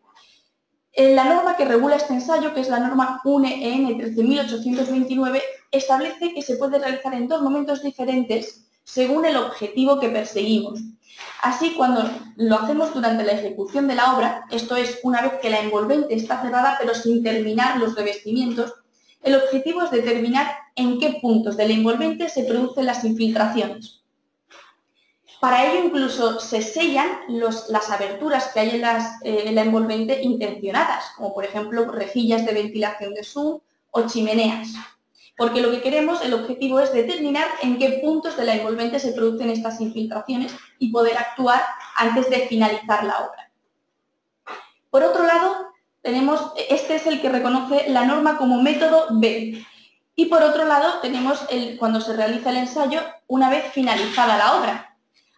La norma que regula este ensayo, que es la norma UNE-EN 13829, establece que se puede realizar en dos momentos diferentes según el objetivo que perseguimos. Así, cuando lo hacemos durante la ejecución de la obra, esto es una vez que la envolvente está cerrada pero sin terminar los revestimientos, el objetivo es determinar en qué puntos de la envolvente se producen las infiltraciones. Para ello incluso se sellan las aberturas que hay en la envolvente intencionadas, como por ejemplo rejillas de ventilación de zoom o chimeneas. Porque lo que queremos, el objetivo es determinar en qué puntos de la envolvente se producen estas infiltraciones y poder actuar antes de finalizar la obra. Por otro lado, este es el que reconoce la norma como método B. Y por otro lado, tenemos cuando se realiza el ensayo una vez finalizada la obra.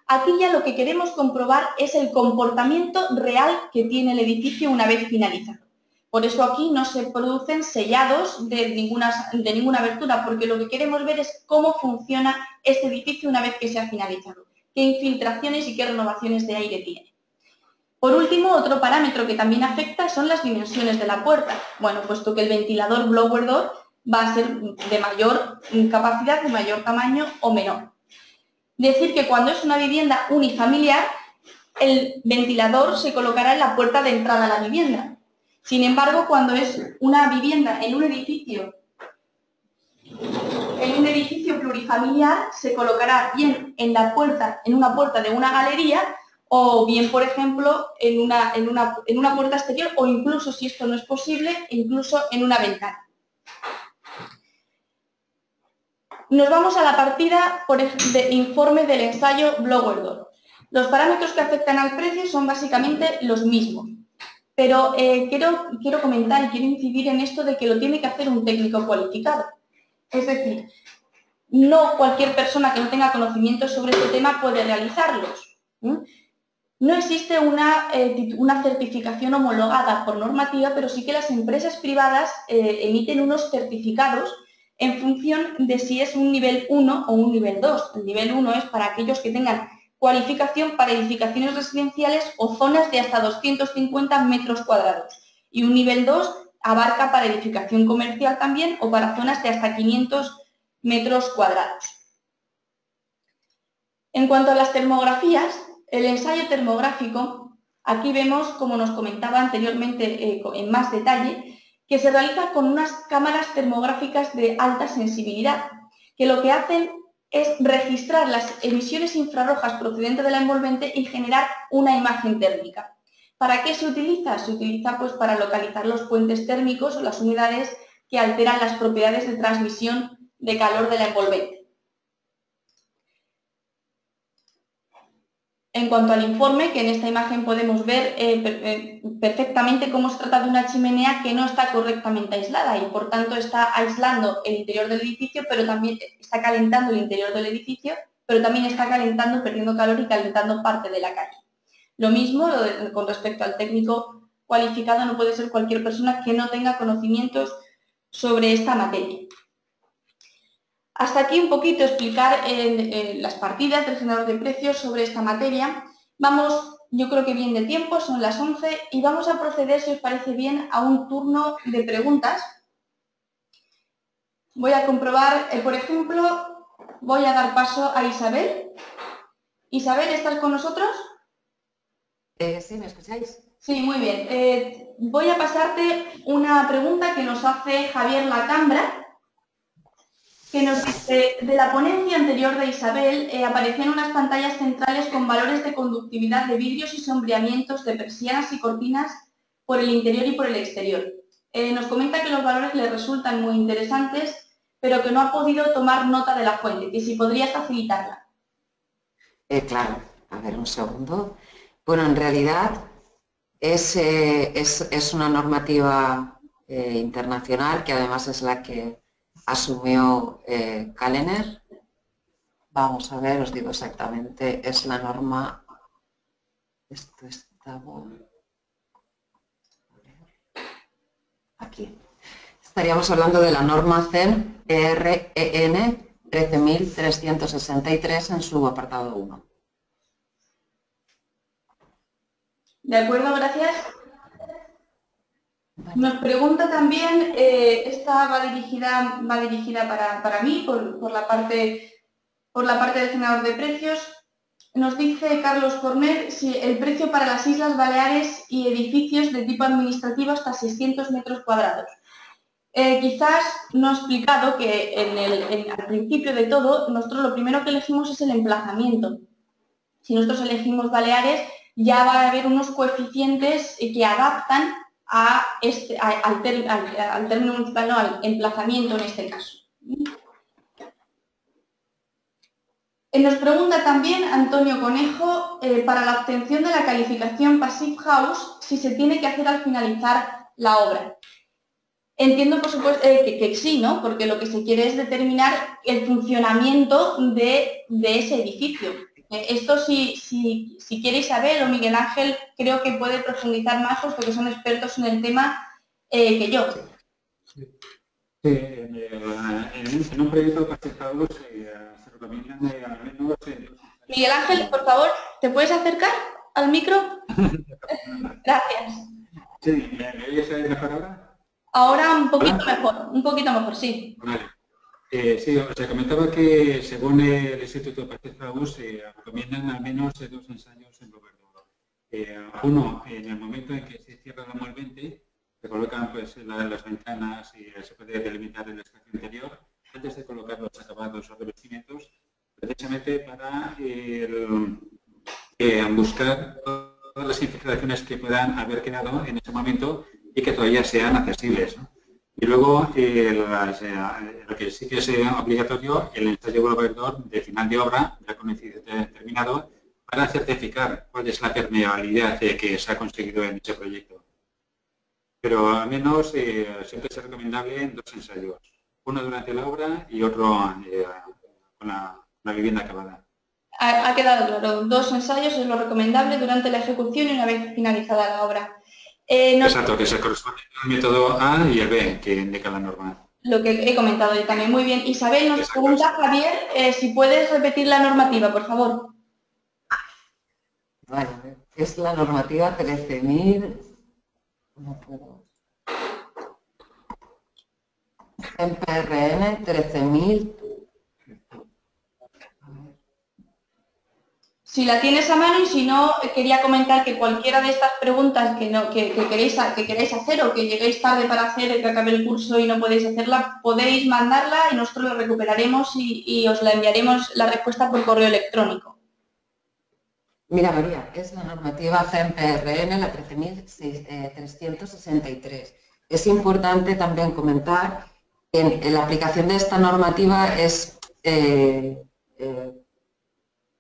Aquí ya lo que queremos comprobar es el comportamiento real que tiene el edificio una vez finalizado. Por eso aquí no se producen sellados de ninguna abertura, porque lo que queremos ver es cómo funciona este edificio una vez que se ha finalizado, qué infiltraciones y qué renovaciones de aire tiene. Por último, otro parámetro que también afecta son las dimensiones de la puerta. Bueno, puesto que el ventilador Blower Door va a ser de mayor capacidad, de mayor tamaño o menor. Decir que cuando es una vivienda unifamiliar, el ventilador se colocará en la puerta de entrada a la vivienda. Sin embargo, cuando es una vivienda en un edificio plurifamiliar, se colocará bien en una puerta de una galería o bien, por ejemplo, en una puerta exterior o incluso, si esto no es posible, incluso en una ventana. Nos vamos a la partida de informe del ensayo Blower Door. Los parámetros que afectan al precio son básicamente los mismos, pero quiero comentar y quiero incidir en esto de que lo tiene que hacer un técnico cualificado. Es decir, no cualquier persona que no tenga conocimientos sobre este tema puede realizarlos. No existe una certificación homologada por normativa, pero sí que las empresas privadas emiten unos certificados en función de si es un nivel 1 o un nivel 2. El nivel 1 es para aquellos que tengan cualificación para edificaciones residenciales o zonas de hasta 250 metros cuadrados. Y un nivel 2 abarca para edificación comercial también o para zonas de hasta 500 metros cuadrados. En cuanto a las termografías, el ensayo termográfico, aquí vemos, como nos comentaba anteriormente en más detalle, que se realiza con unas cámaras termográficas de alta sensibilidad. que lo que hacen es registrar las emisiones infrarrojas procedentes de la envolvente y generar una imagen térmica. ¿Para qué se utiliza? Se utiliza pues, para localizar los puentes térmicos o las unidades que alteran las propiedades de transmisión de calor de la envolvente. En cuanto al informe, que en esta imagen podemos ver perfectamente cómo se trata de una chimenea que no está correctamente aislada y por tanto está aislando el interior del edificio, pero también está calentando el interior del edificio, pero también está calentando, perdiendo calor y calentando parte de la calle. Lo mismo con respecto al técnico cualificado, no puede ser cualquier persona que no tenga conocimientos sobre esta materia. Hasta aquí un poquito explicar las partidas del generador de precios sobre esta materia. Vamos, yo creo que bien de tiempo, son las 11 y vamos a proceder, si os parece bien, a un turno de preguntas. Voy a comprobar, por ejemplo, voy a dar paso a Isabel. Isabel, ¿estás con nosotros? Sí, ¿me escucháis? Sí, muy bien. Voy a pasarte una pregunta que nos hace Javier Lacambra, que nos dice, de la ponencia anterior de Isabel, aparecían unas pantallas centrales con valores de conductividad de vidrios y sombreamientos de persianas y cortinas por el interior y por el exterior. Nos comenta que los valores le resultan muy interesantes, pero que no ha podido tomar nota de la fuente, que si podría facilitarla. Claro, a ver, un segundo. Bueno, en realidad es una normativa internacional que además es la que asumió Kallener. Vamos a ver, os digo exactamente, es la norma, esto estaba aquí. Estaríamos hablando de la norma CEN EREN 13.363 en su apartado 1. De acuerdo, gracias. Nos pregunta también, esta va dirigida para mí, por la parte del generador de precios. Nos dice Carlos Cornet si el precio para las Islas Baleares y edificios de tipo administrativo hasta 600 metros cuadrados. Quizás no he explicado que al principio de todo, nosotros lo primero que elegimos es el emplazamiento. Si nosotros elegimos Baleares, ya va a haber unos coeficientes que adaptan al término municipal, no, al emplazamiento en este caso. Nos pregunta también Antonio Conejo, para la obtención de la calificación Passive House, si se tiene que hacer al finalizar la obra. Entiendo, por supuesto, que sí, ¿no? Porque lo que se quiere es determinar el funcionamiento de ese edificio. Esto, si quiere Isabel o Miguel Ángel, creo que puede profundizar más, puesto que son expertos en el tema que yo. Sí, en un proyecto participado se recomiendan al menos... Miguel Ángel, por favor, ¿te puedes acercar al micro? Gracias. Sí, ¿me oyes mejor ahora? Ahora un poquito mejor, sí. Vale. Sí, os comentaba que según el Instituto Patricia se recomiendan al menos 2 ensayos en Robert. Uno, en el momento en que se cierra la envolvente, se colocan pues, las ventanas y se puede delimitar el espacio interior antes de colocar los acabados o revestimientos, precisamente para buscar todas las infiltraciones que puedan haber quedado en ese momento y que todavía sean accesibles, ¿no? Y luego, lo que sí que es obligatorio, el ensayo global de final de obra, ya con el terminado, para certificar cuál es la permeabilidad que se ha conseguido en ese proyecto. Pero al menos siempre es recomendable 2 ensayos, uno durante la obra y otro con la vivienda acabada. Ha quedado claro, 2 ensayos es lo recomendable durante la ejecución y una vez finalizada la obra. Exacto, que se corresponde al método A y el B que indica la norma. Lo que he comentado yo también. Muy bien. Isabel, nos pregunta Javier si puedes repetir la normativa, por favor. Vale, es la normativa 13.000... No puedo. En PRN 13.000... Si la tienes a mano, y si no, quería comentar que cualquiera de estas preguntas que queréis hacer o que lleguéis tarde para hacer, que acabe el curso y no podéis hacerla, podéis mandarla y nosotros la recuperaremos y os la enviaremos la respuesta por correo electrónico. Mira, María, es la normativa CEMPRN, la 13.363. Es importante también comentar que en la aplicación de esta normativa es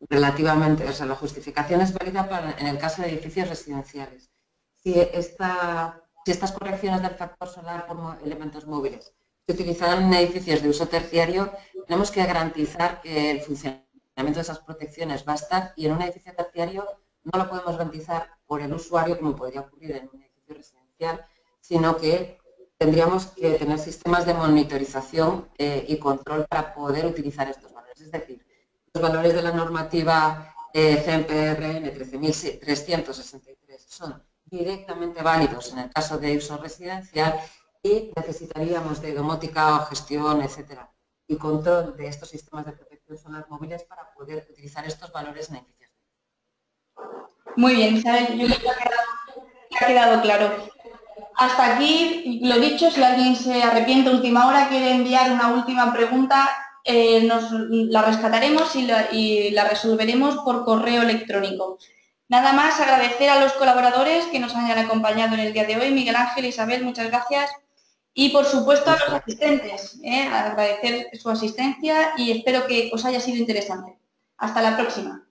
relativamente, o sea, la justificación es válida en el caso de edificios residenciales. Si estas correcciones del factor solar por elementos móviles se utilizarán en edificios de uso terciario, tenemos que garantizar que el funcionamiento de esas protecciones va a estar, y en un edificio terciario no lo podemos garantizar por el usuario, como podría ocurrir en un edificio residencial, sino que tendríamos que tener sistemas de monitorización y control para poder utilizar estos valores. Es decir, los valores de la normativa CEMPRN 13.363 son directamente válidos en el caso de uso residencial y necesitaríamos de domótica o gestión, etcétera, y control de estos sistemas de protección solar móviles para poder utilizar estos valores en edificios. Muy bien, Isabel, yo creo que ha quedado claro. Hasta aquí, lo dicho, si alguien se arrepiente a última hora, quiere enviar una última pregunta, la rescataremos y la resolveremos por correo electrónico. Nada más, agradecer a los colaboradores que nos hayan acompañado en el día de hoy. Miguel Ángel, Isabel, muchas gracias. Y, por supuesto, a los asistentes, agradecer su asistencia y espero que os haya sido interesante. Hasta la próxima.